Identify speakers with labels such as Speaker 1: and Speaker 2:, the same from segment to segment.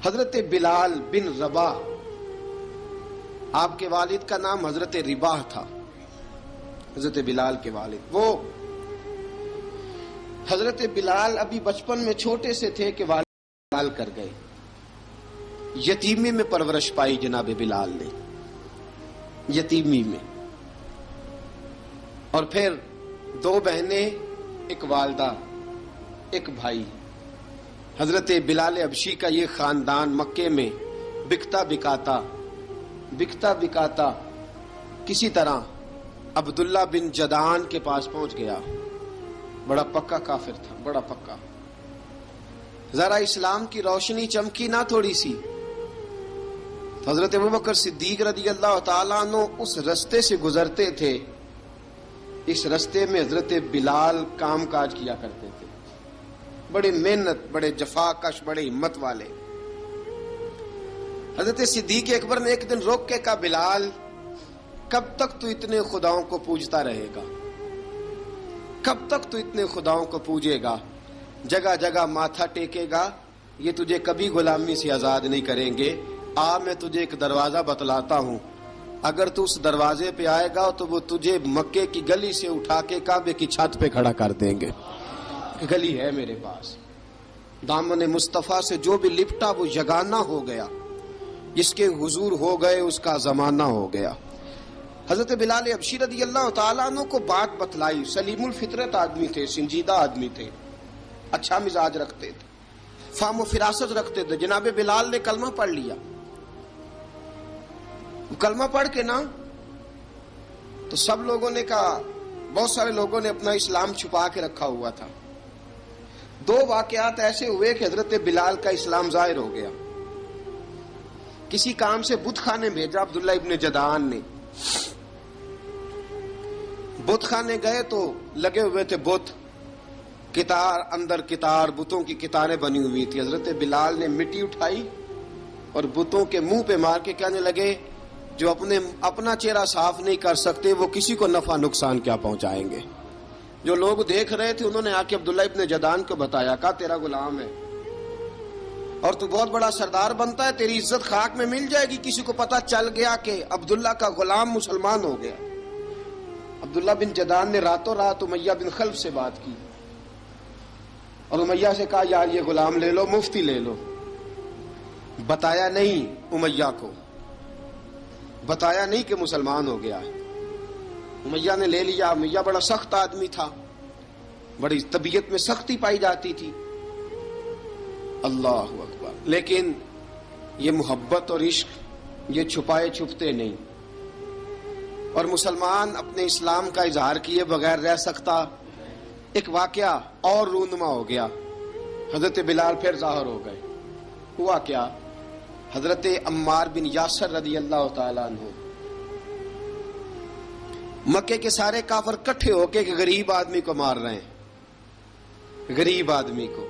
Speaker 1: حضرت بلال بن رباح، آپ کے والد کا نام حضرت رباح تھا، حضرت بلال کے والد. وہ حضرت بلال ابھی بچپن میں چھوٹے سے تھے کہ والد انتقال کر گئے. یتیمی میں پرورش پائی جناب بلال نے، یتیمی میں. اور پھر 2 بہنیں، ایک والدہ، ایک بھائی. حضرت بلال حبشی کا یہ خاندان مکے میں بکتا بکاتا کسی طرح عبداللہ بن جدعان کے پاس پہنچ گیا. بڑا پکا کافر تھا، بڑا پکا. ذرا اسلام کی روشنی چمکی نہ تھوڑی سی، حضرت ابوبکر صدیق رضی اللہ تعالیٰ عنہ اس رستے سے گزرتے تھے. اس رستے میں حضرت بلال کام کاج کیا کرتے تھے، بڑے محنت، بڑے جفاکش، بڑے ہمت والے. حضرت صدیق اکبر نے ایک دن روک کے کہا، بلال کب تک تو اتنے خداؤں کو پوجتا رہے گا؟ کب تک تو اتنے خداؤں کو پوجے گا، جگہ جگہ ماتھا ٹیکے گا؟ یہ تجھے کبھی غلامی سے آزاد نہیں کریں گے. میں تجھے ایک دروازہ بتلاتا ہوں، اگر تو اس دروازے پہ آئے گا تو وہ تجھے مکے کی گلی سے اٹھا کے کعبے کی چھت پہ کھڑا کر دیں گے. گلی ہے میرے پاس. دامن مصطفیٰ سے جو بھی لپٹا وہ یگانہ ہو گیا، جس کے حضور ہو گئے اس کا زمانہ ہو گیا. حضرت بلال حبشی رضی اللہ تعالیٰ عنہ کو بات بتلائی. سلیم الفطرت آدمی تھے، سنجیدہ آدمی تھے، اچھا مزاج رکھتے تھے، فہم و فراست رکھتے تھے. جناب بلال نے کلمہ پڑھ لیا. کلمہ پڑھ کے نا تو سب لوگوں نے کہا، بہت سارے لوگوں نے اپنا اسلام چھپا کے رکھا ہوا تھا. 2 واقعات ایسے ہوئے کہ حضرت بلال کا اسلام ظاہر ہو گیا. کسی کام سے بت خانے بھیجا عبداللہ ابن جدعان نے. بت خانے گئے تو لگے ہوئے تھے بت، کتار اندر کتار، بتوں کی کتاریں بنی ہوئی تھی. حضرت بلال نے مٹی اٹھائی اور بتوں کے منہ پہ مار کے کہنے لگے، جو اپنا چہرہ صاف نہیں کر سکتے وہ کسی کو نفع نقصان کیا پہنچائیں گے. جو لوگ دیکھ رہے تھے انہوں نے آ کے عبداللہ ابن جدعان کو بتایا، کہا تیرا غلام ہے اور تو بہت بڑا سردار بنتا ہے، تیری عزت خاک میں مل جائے گی. کسی کو پتا چل گیا کہ عبداللہ کا غلام مسلمان ہو گیا. عبداللہ بن جدعان نے راتوں رات امیہ بن خلف سے بات کی اور امیہ سے کہا، یار یہ غلام لے لو، مفتی لے لو. بتایا نہیں امیہ کو، بتایا نہیں کہ مسلمان ہو گیا ہے. امیہ نے لے لیا. امیہ بڑا سخت آدمی تھا، بڑی طبیعت میں سختی پائی جاتی تھی. اللہ اکبر. لیکن یہ محبت اور عشق یہ چھپائے چھپتے نہیں، اور مسلمان اپنے اسلام کا اظہار کیے بغیر رہ سکتا. ایک واقعہ اور رونما ہو گیا. حضرت بلال پھر ظاہر ہو گئے. ہوا کیا؟ حضرت عمار بن یاسر رضی اللہ تعالیٰ عنہ، مکے کے سارے کافر کٹھے ہو کے ایک غریب آدمی کو مار رہے ہیں. غریب آدمی کو.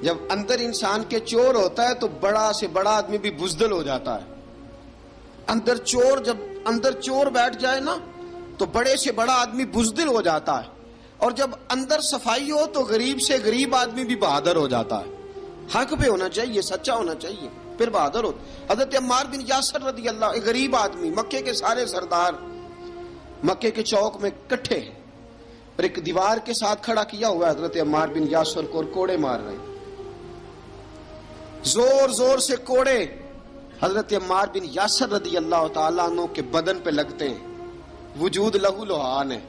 Speaker 1: جب اندر انسان کے چور ہوتا ہے تو بڑا سے بڑا آدمی بھی بزدل ہو جاتا ہے. جب اندر چور بیٹھ جائے نا تو بڑے سے بڑا آدمی بزدل ہو جاتا ہے، اور جب اندر صفائی ہو تو غریب سے غریب آدمی بھی بہادر ہو جاتا ہے. حق پہ ہونا چاہیے، سچا ہونا چاہیے، پھر بہادر ہو. حضرت عمار بن یاسر رضی اللہ، ایک غریب آدمی، مکے کے سارے سردار مکے کے چوک میں کٹھے ہیں اور ایک دیوار کے ساتھ کھڑا کیا ہوا ہے حضرت عمار بن یاسر کو، اور کوڑے مار رہے ہیں. زور زور سے کوڑے حضرت عمار بن یاسر رضی اللہ تعالیٰ عنہ کے بدن پہ لگتے ہیں. وجود لہو لہان ہے.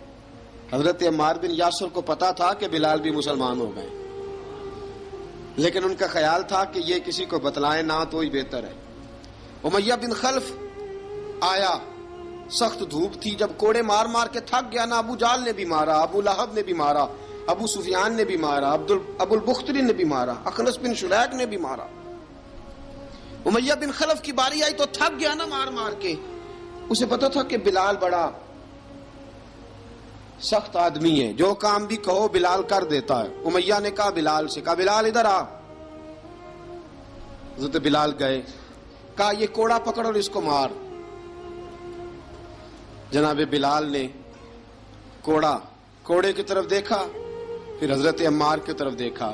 Speaker 1: حضرت عمار بن یاسر کو پتا تھا کہ بلال بھی مسلمان ہو گئے، لیکن ان کا خیال تھا کہ یہ کسی کو بتلائیں نہ تو ہی بہتر ہے. امیہ بن خلف آیا. سخت دھوپ تھی. جب کوڑے مار مار کے تھک گیا نا، ابو جال نے بھی مارا، ابو لہب نے بھی مارا، ابو سفیان نے بھی مارا، ابو البختری نے بھی مارا، اخنس بن شلیک نے بھی مارا. امیہ بن خلف کی باری آئی تو تھک گیا نا مار مار کے. اسے پتا تھا کہ بلال بڑا سخت آدمی ہے، جو کام بھی کہو بلال کر دیتا ہے. امیہ نے کہا بلال سے، کہا بلال ادھر آ. حضرت بلال گئے، کہا یہ کوڑا پکڑ اور اس کو مار. جناب بلال نے کوڑے کی طرف دیکھا، پھر حضرت عمار کی طرف دیکھا.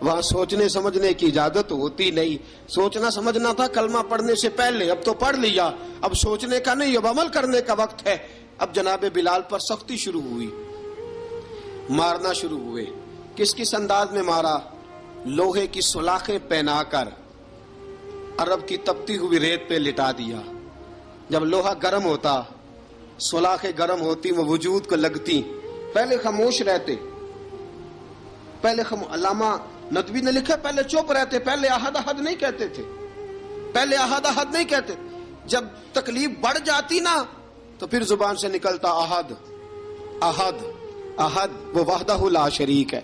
Speaker 1: وہاں سوچنے سمجھنے کی اجازت ہوتی نہیں. سوچنا سمجھنا تھا کلمہ پڑھنے سے پہلے، اب تو پڑھ لیا، اب سوچنے کا نہیں، اب عمل کرنے کا وقت ہے. اب جناب بلال پر سختی شروع ہوئی، مارنا شروع ہوئے. کس انداز میں مارا؟ لوہے کی سلاخیں پہنا کر عرب کی تپتی ہوئی ریت پہ لٹا دیا. جب لوہا گرم ہوتا، سلاخیں گرم ہوتی، وہ وجود کو لگتی. پہلے خاموش رہتے، پہلے علامہ ندوی نے لکھا پہلے چپ رہتے، پہلے احد احد نہیں کہتے تھے، پہلے احد احد نہیں کہتے. جب تکلیف بڑھ جاتی نا تو پھر زبان سے نکلتا احد احد احد. وہ وحدہ لا شریک ہے،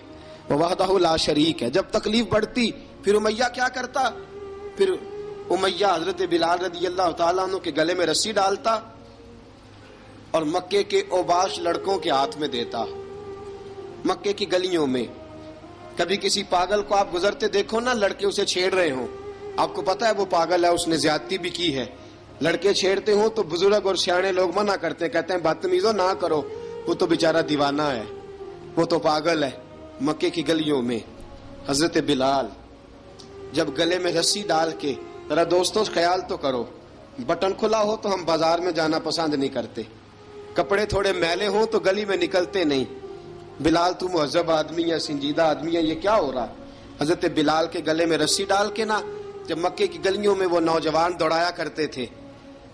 Speaker 1: وہ وحدہ لا شریک ہے. جب تکلیف بڑھتی پھر امیہ کیا کرتا؟ پھر امیہ حضرت بلال رضی اللہ تعالیٰ عنہ کے گلے میں رسی ڈالتا اور مکے کے اوباش لڑکوں کے ہاتھ میں دیتا. مکے کی گلیوں میں کبھی کسی پاگل کو آپ گزرتے دیکھو نا، لڑکے اسے چھیڑ رہے ہوں، آپ کو پتا ہے وہ پاگل ہے، اس نے زیادتی بھی کی ہے. لڑکے چھیڑتے ہوں تو بزرگ اور سیانے لوگ منع کرتے ہیں، کہتے ہیں بدتمیزوں نہ کرو، وہ تو بیچارہ دیوانہ ہے، وہ تو پاگل ہے. مکے کی گلیوں میں حضرت بلال جب گلے میں رسی ڈال کے، ذرا دوستوں خیال تو کرو، بٹن کھلا ہو تو ہم بازار میں جانا پسند نہیں کرتے، کپڑے تھوڑے میلے ہوں تو گلی میں نکلتے نہیں. بلال تو مہذب آدمی ہے، سنجیدہ آدمی ہے، یہ کیا ہو رہا؟ حضرت بلال کے گلے میں رسی ڈال کے نا، جب مکے کی گلیوں میں وہ نوجوان دوڑایا کرتے تھے،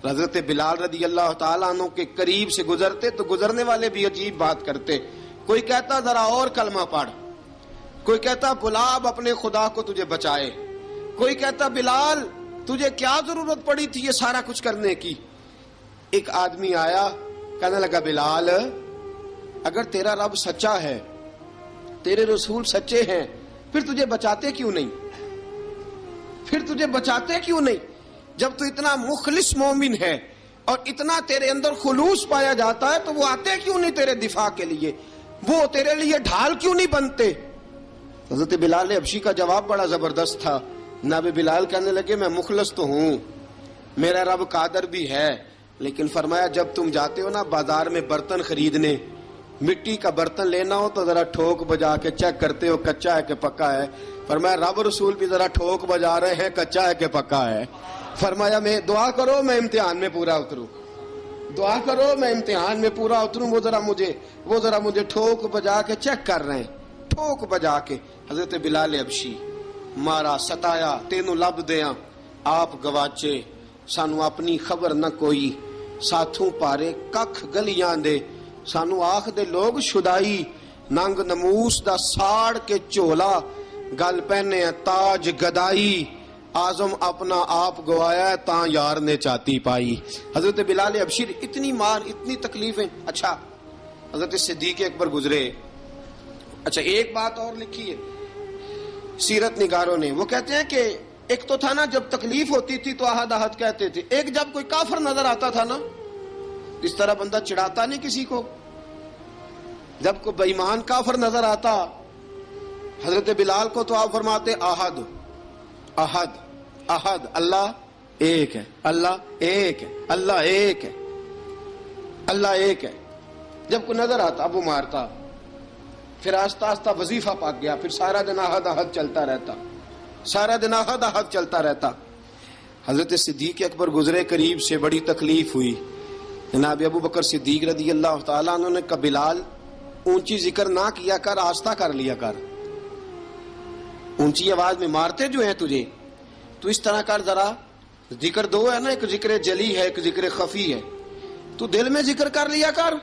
Speaker 1: حضرت بلال رضی اللہ تعالیٰ عنہ کے قریب سے گزرتے تو گزرنے والے بھی عجیب بات کرتے. کوئی کہتا ذرا اور کلمہ پڑھ، کوئی کہتا بلا اب اپنے خدا کو تجھے بچائے، کوئی کہتا بلال تجھے کیا ضرورت پڑی تھی یہ سارا کچھ کرنے کی. ایک آدمی آیا، کہنے لگا بلال اگر تیرا رب سچا ہے، تیرے رسول سچے ہیں، پھر تجھے بچاتے کیوں نہیں؟ پھر تجھے بچاتے کیوں نہیں؟ جب تو اتنا مخلص مومن ہے اور اتنا تیرے اندر خلوص پایا جاتا ہے تو وہ آتے کیوں نہیں تیرے دفاع کے لیے؟ وہ تیرے لیے ڈھال کیوں نہیں بنتے؟ حضرت بلال حبشی کا جواب بڑا زبردست تھا. جناب بلال کہنے لگے میں مخلص تو ہوں، میرا رب قادر بھی ہے، لیکن فرمایا جب تم جاتے ہو نا بازار میں برتن خریدنے، مٹی کا برتن لینا ہو تو ذرا ٹھوک بجا کے چیک کرتے ہو کچا ہے کہ پکا ہے. فرمایا رب رسول بھی ذرا ٹھوک بجا رہے ہیں کچا ہے کہ پکا ہے. فرمایا میں دعا کرو میں امتحان میں پورا اتروں، دعا کرو میں امتحان میں پورا اتروں. وہ ذرا مجھے ٹھوک بجا کے چیک کر رہے ہیں، ٹھوک بجا کے. حضرت بلال حبشی مارا ستایا، تینوں لب دیاں آپ گواچے، سانو اپنی خبر نہ کوئی، ساتھوں پارے ککھ گلیاں دے، سانو آخ دے لوگ شدائی، ننگ نموس دا ساڑ کے چولا، گل پہنے تاج گدائی، آزم اپنا آپ گوایا ہے تاں یار نے چاتی پائی. حضرت بلال حبشی اتنی مار، اتنی تکلیفیں. اچھا حضرت صدیق اکبر گزرے. اچھا ایک بات اور لکھی ہے سیرت نگاروں نے، وہ کہتے ہیں کہ ایک تو تھا نا جب تکلیف ہوتی تھی تو احد احد کہتے تھے، ایک جب کوئی کافر نظر آتا تھا نا، اس طرح بندہ چڑھاتا نہیں کسی کو، جب کوئی بے ایمان کافر نظر آتا حضرت بلال کو تو آپ فرماتے احد احد احد، اللہ ایک ہے، اللہ ایک ہے، اللہ ایک ہے، اللہ ایک ہے. جب کوئی نظر آتا اب وہ مارتا. پھر آہستہ آہستہ وظیفہ پاک گیا، پھر سارا دن احد احد چلتا رہتا، سارا دن احد احد چلتا رہتا. حضرت صدیق اکبر گزرے قریب سے، بڑی تکلیف ہوئی. جناب ابو بکر صدیق رضی اللہ تعالیٰ عنہ نے کہا بلال اونچی ذکر نہ کیا کر، آہستہ کر لیا کر، اونچی آواز میں مارتے جو ہیں تجھے تو اس طرح کر، ذرا ذکر دو ہے نا، ایک ذکر جلی ہے ایک ذکر خفی ہے، تو دل میں ذکر کر لیا کر،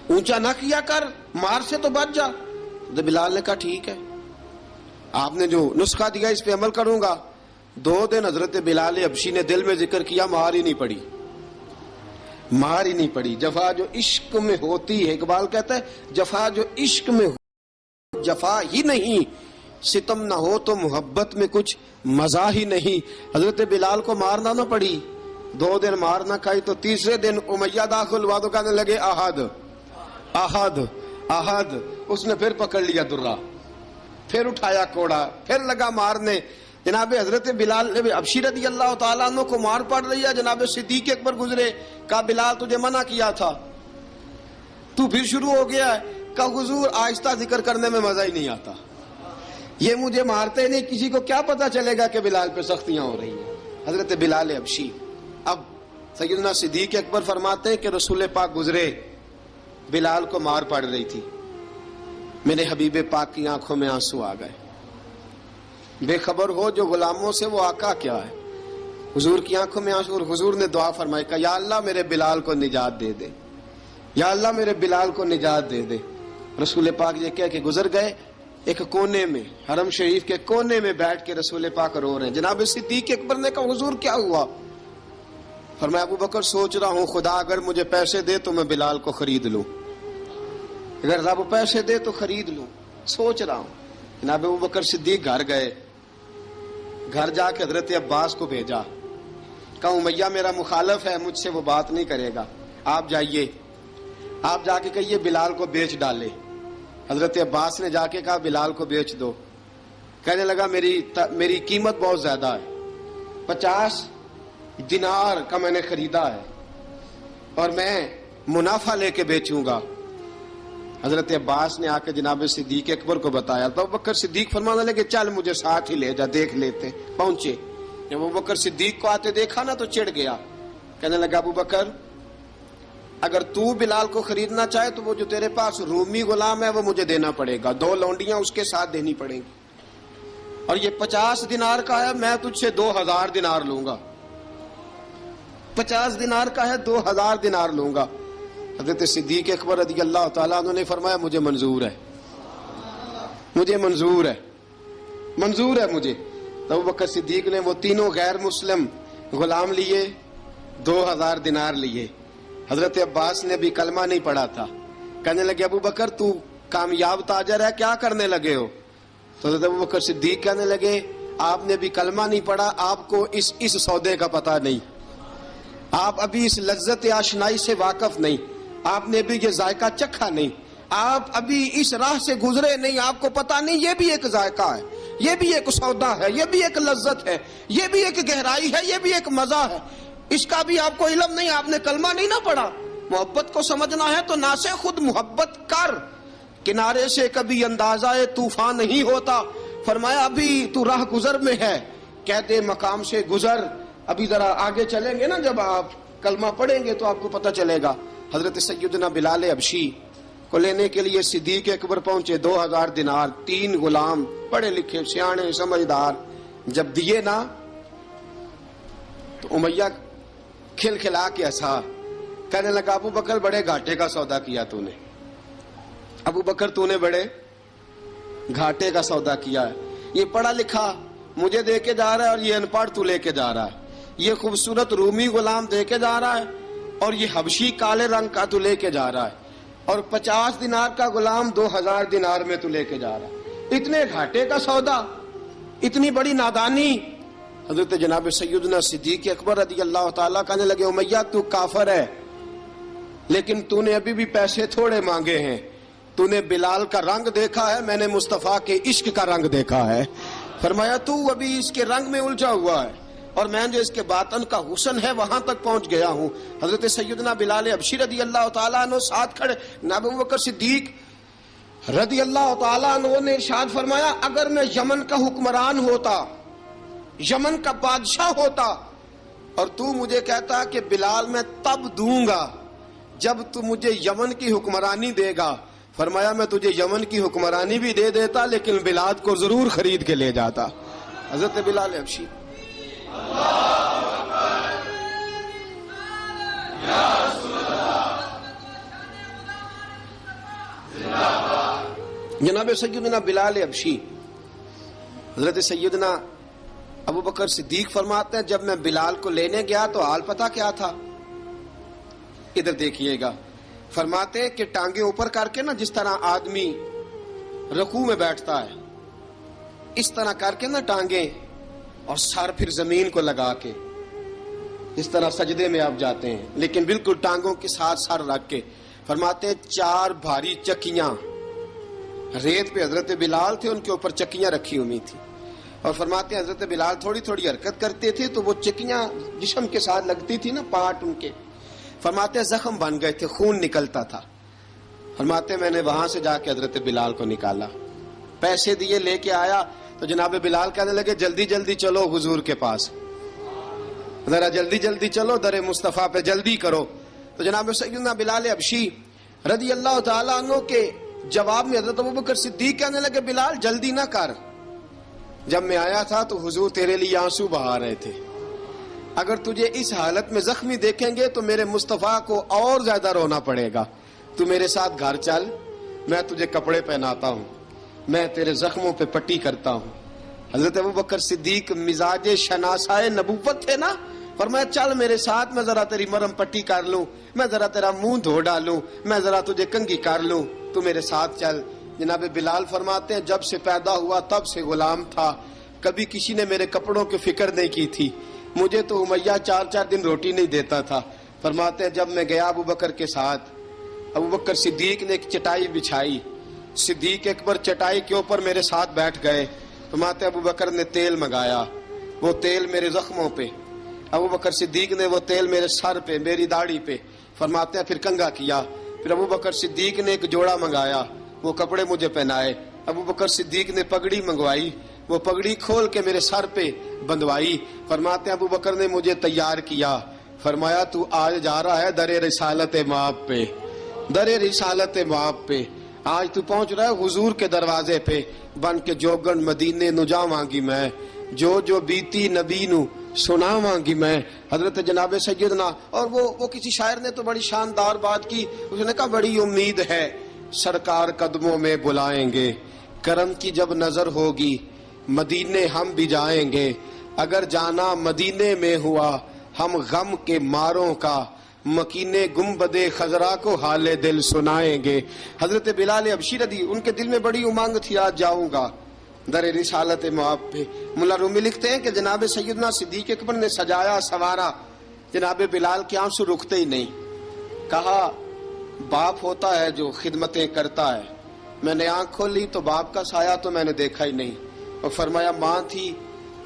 Speaker 1: اونچا نہ کیا کر، مار سے تو بچ جا. بلال نے کہا ٹھیک ہے، آپ نے جو نسخہ دیا اس پہ عمل کروں گا. 2 دن حضرت بلال حبشی نے دل میں ذکر کیا، مار ہی نہیں پڑی، مار ہی نہیں پڑی. جفا جو عشق میں ہوتی ہے، اقبال کہتا ہے جفا جو عشق میں ہو جفا ہی نہیں، ستم نہ ہو تو محبت میں کچھ مزہ ہی نہیں. حضرت بلال کو مارنا نہ پڑی، 2 دن مار نہ کھائی تو تیسرے دن امیہ داخل ہوا تو کہنے لگے احد احد احد. اس نے پھر پکڑ لیا درہ، پھر اٹھایا کوڑا، پھر لگا مارنے. جناب حضرت بلال حبشی رضی اللہ تعالیٰ عنہ کو مار پڑ رہی ہے. جناب صدیق اکبر گزرے، کہا بلال تجھے منع کیا تھا، تو پھر شروع ہو گیا ہے. کہا حضور آہستہ ذکر کرنے میں مزہ ہی نہیں آتا، یہ مجھے مارتے نہیں، کسی کو کیا پتا چلے گا کہ بلال پہ سختیاں ہو رہی ہیں. حضرت بلال حبشی. اب سیدنا صدیق اکبر فرماتے ہیں کہ رسول پاک گزرے، بلال کو مار پڑ رہی تھی، میرے حبیب پاک کی آنکھوں میں آنسو آ گئے. بے خبر ہو جو غلاموں سے وہ آقا کیا ہے. حضور کی آنکھوں میں آنسو، اور حضور نے دعا فرمائی کہ یا اللہ میرے بلال کو نجات دے دے، یا اللہ میرے بلال کو نجات دے دے. رسول پاک یہ کہہ کے گزر گئے. ایک کونے میں، حرم شریف کے کونے میں بیٹھ کے رسول پاک رو رہے ہیں. جناب صدیق اکبر نے کہا حضور کیا ہوا؟ فرمایا ابو بکر سوچ رہا ہوں خدا اگر مجھے پیسے دے تو میں بلال کو خرید لوں، اگر رب پیسے دے تو خرید لوں، سوچ رہا ہوں. جناب ابو بکر صدیق گھر گئے، گھر جا کے حضرت عباس کو بھیجا، کہا امیہ میرا مخالف ہے، مجھ سے وہ بات نہیں کرے گا، آپ جائیے، آپ جا کے کہیے بلال کو بیچ ڈالے. حضرت عباس نے جا کے کہا بلال کو بیچ دو. کہنے لگا میری قیمت بہت زیادہ ہے، 50 دینار کا میں نے خریدا ہے اور میں منافع لے کے بیچوں گا. حضرت عباس نے آ کے جناب صدیق اکبر کو بتایا تو ابو بکر صدیق فرمانے لگے چل مجھے ساتھ ہی لے جا، دیکھ لیتے. پہنچے، جب ابو بکر صدیق کو آتے دیکھا نا تو چڑ گیا. کہنے لگا ابو بکر اگر تو بلال کو خریدنا چاہے تو وہ جو تیرے پاس رومی غلام ہے وہ مجھے دینا پڑے گا، 2 لونڈیاں اس کے ساتھ دینی پڑیں گی، اور یہ 50 دینار کا ہے، میں تجھ سے 2000 دینار لوں گا. 50 دینار کا ہے، 2000 دینار لوں گا. حضرت صدیق اکبر رضی اللہ تعالیٰ عنہ نے فرمایا مجھے منظور ہے، مجھے منظور ہے، منظور ہے مجھے. تو ابو بکر صدیق نے وہ تینوں غیر مسلم غلام لیے، 2000 دینار لیے. حضرت عباس نے بھی کلمہ نہیں پڑھا تھا. کہنے لگے ابو بکر تو کامیاب تاجر ہے، کیا کرنے لگے ہو؟ تو حضرت ابو بکر صدیق کہنے لگے آپ نے بھی کلمہ نہیں پڑھا، آپ کو اس سودے کا پتہ نہیں، آپ ابھی اس لذت آشنائی سے واقف نہیں، آپ نے بھی یہ ذائقہ چکھا نہیں، آپ ابھی اس راہ سے گزرے نہیں، آپ کو پتہ نہیں یہ بھی ایک ذائقہ ہے، یہ بھی ایک سودا ہے، یہ بھی ایک لذت ہے، یہ بھی ایک گہرائی ہے، یہ بھی ایک مزہ ہے، اس کا بھی آپ کو علم نہیں، آپ نے کلمہ نہیں نہ پڑھا. محبت کو سمجھنا ہے تو نہ سے خود محبت کر، کنارے سے کبھی اندازہ طوفان نہیں ہوتا. فرمایا ابھی تو راہ گزر میں ہے، کہتے مقام سے گزر، ابھی ذرا آگے چلیں گے نا، جب آپ کلمہ پڑھیں گے تو آپ کو پتہ چلے گا. حضرت سیدنا بلال حبشی کو لینے کے لیے صدیق اکبر پہنچے، 2000 دینار، 3 غلام پڑھے لکھے سیانے سمجھدار. جب دیے نا تو امیہ کھل کھلا کے ہنسا. کہنے لگا ابو بکر بڑے گھاٹے کا سودا کیا تو نے، ابو بکر تو نے بڑے گھاٹے کا سودا کیا ہے. یہ پڑھا لکھا مجھے دے کے جا رہا ہے اور یہ ان پڑھ تو لے کے جا رہا ہے، یہ خوبصورت رومی غلام دے کے جا رہا ہے اور یہ حبشی کالے رنگ کا تو لے کے جا رہا ہے، اور 50 دینار کا غلام 2000 دینار میں تو لے کے جا رہا ہے. اتنے گھاٹے کا سودا، اتنی بڑی نادانی. حضرت جناب سیدنا صدیق اکبر رضی اللہ تعالیٰ کہنے لگے امیہ تو کافر ہے، لیکن تو نے ابھی بھی پیسے تھوڑے مانگے ہیں، تو نے بلال کا رنگ دیکھا ہے، میں نے مصطفیٰ کے عشق کا رنگ دیکھا ہے. فرمایا تو ابھی اس کے رنگ میں الجھا ہوا ہے اور میں جو اس کے باطن کا حسن ہے وہاں تک پہنچ گیا ہوں. حضرت سیدنا بلال حبشی رضی اللہ تعالیٰ عنہ ساتھ کھڑے. ابو بکر صدیق رضی اللہ تعالیٰ عنہ نے ارشاد فرمایا اگر میں یمن کا حکمران ہوتا، یمن کا بادشاہ ہوتا، اور تو مجھے کہتا کہ بلال میں تب دوں گا جب تو مجھے یمن کی حکمرانی دے گا. فرمایا میں تجھے یمن کی حکمرانی بھی دے دیتا لیکن بلال کو ضرور خرید کے لے جاتا. حضرت بلال حبشی. جناب سیدنا بلال حبشی، حضرت سیدنا ابو بکر صدیق فرماتے ہیں جب میں بلال کو لینے گیا تو حال پتہ کیا تھا؟ ادھر دیکھیے گا. فرماتے ہیں کہ ٹانگیں اوپر کر کے نا، جس طرح آدمی رکوع میں بیٹھتا ہے اس طرح کر کے نا ٹانگیں، اور سر پھر زمین کو لگا کے اس طرح سجدے میں آپ جاتے ہیں، لیکن بالکل ٹانگوں کے ساتھ سر رکھ کے. فرماتے ہیں 4 بھاری چکیاں ریت پہ حضرت بلال تھے، ان کے اوپر چکیاں رکھی ہوئی تھی، اور فرماتے ہیں حضرت بلال تھوڑی تھوڑی حرکت کرتے تھے تو وہ چکیاں جسم کے ساتھ لگتی تھی نا، پارٹ ان کے. فرماتے ہیں زخم بن گئے تھے، خون نکلتا تھا. فرماتے ہیں میں نے وہاں سے جا کے حضرت بلال کو نکالا. پیسے دیے لے کے آیا تو جناب بلال کہنے لگے جلدی جلدی چلو حضور کے پاس، ذرا جلدی جلدی چلو در مصطفیٰ پہ جلدی کرو. تو جناب سیدنا بلال حبشی رضی اللہ تعالیٰ عنہ کے جواب میں حضرت ابوبکر صدیق کہنے لگے بلال جلدی نہ کر، جب میں آیا تھا تو حضور تیرے لیے آنسو بہا رہے تھے، اگر تجھے اس حالت میں زخمی دیکھیں گے تو میرے مصطفیٰ کو اور زیادہ رونا پڑے گا، تو میرے ساتھ گھر چل، میں تجھے کپڑے پہناتا ہوں، میں تیرے زخموں پہ پٹی کرتا ہوں. حضرت ابوبکر صدیق مزاج شناسائے نبوت تھے نا، فرمایا چل میرے ساتھ، میں ذرا تیری مرم پٹی کر لوں، میں ذرا تیرا منہ دھو ڈالوں، میں ذرا تجھے کنگھی کر لوں، تو میرے ساتھ چل. جناب بلال فرماتے ہیں جب سے پیدا ہوا تب سے غلام تھا، کبھی کسی نے میرے کپڑوں کی فکر نہیں کی تھی، مجھے تو امیہ 4 دن روٹی نہیں دیتا تھا. فرماتے ہیں جب میں گیا ابوبکر کے ساتھ، ابوبکر صدیق نے ایک چٹائی بچھائی، صدیق اکبر چٹائی کے اوپر میرے ساتھ بیٹھ گئے. فرماتے ہیں ابوبکر نے تیل منگایا، وہ تیل میرے زخموں پہ، ابوبکر صدیق نے وہ تیل میرے سر پہ، میری داڑھی پہ، فرماتے ہیں پھر کنگھا کیا. پھر ابوبکر صدیق نے ایک جوڑا منگایا، وہ کپڑے مجھے پہنائے. ابوبکر صدیق نے پگڑی منگوائی، وہ پگڑی کھول کے میرے سر پہ بندھوائی. فرماتے ہیں ابوبکر نے مجھے تیار کیا، فرمایا تو آج جا رہا ہے در رسالت مآب پہ، در رسالت مآب پہ، آج تو پہنچ رہا ہے حضور کے دروازے پہ، بن کے جوگن مدینے نو جاواں گی میں، جو بیتی نبی نو سناواں گی میں. حضرت جناب سیدنا، اور وہ کسی شاعر نے تو بڑی شاندار بات کی، اس نے کہا بڑی امید ہے سرکار قدموں میں بلائیں گے، کرم کی جب نظر ہوگی مدینے ہم بھی جائیں گے، اگر جانا مدینے میں ہوا ہم غم کے ماروں کا مکینے گنبد خضرا کو حال دل سنائیں گے. حضرت بلال حبشی رضی ان کے دل میں بڑی امنگ تھی آج جاؤں گا در رسالت مآب پہ. ملا رومی لکھتے ہیں کہ جناب سیدنا صدیق اکبر نے سجایا سوارا، جناب بلال کے آنسو رکتے ہی نہیں. کہا باپ ہوتا ہے جو خدمتیں کرتا ہے، میں نے آنکھ کھولی تو باپ کا سایہ تو میں نے دیکھا ہی نہیں. اور فرمایا ماں تھی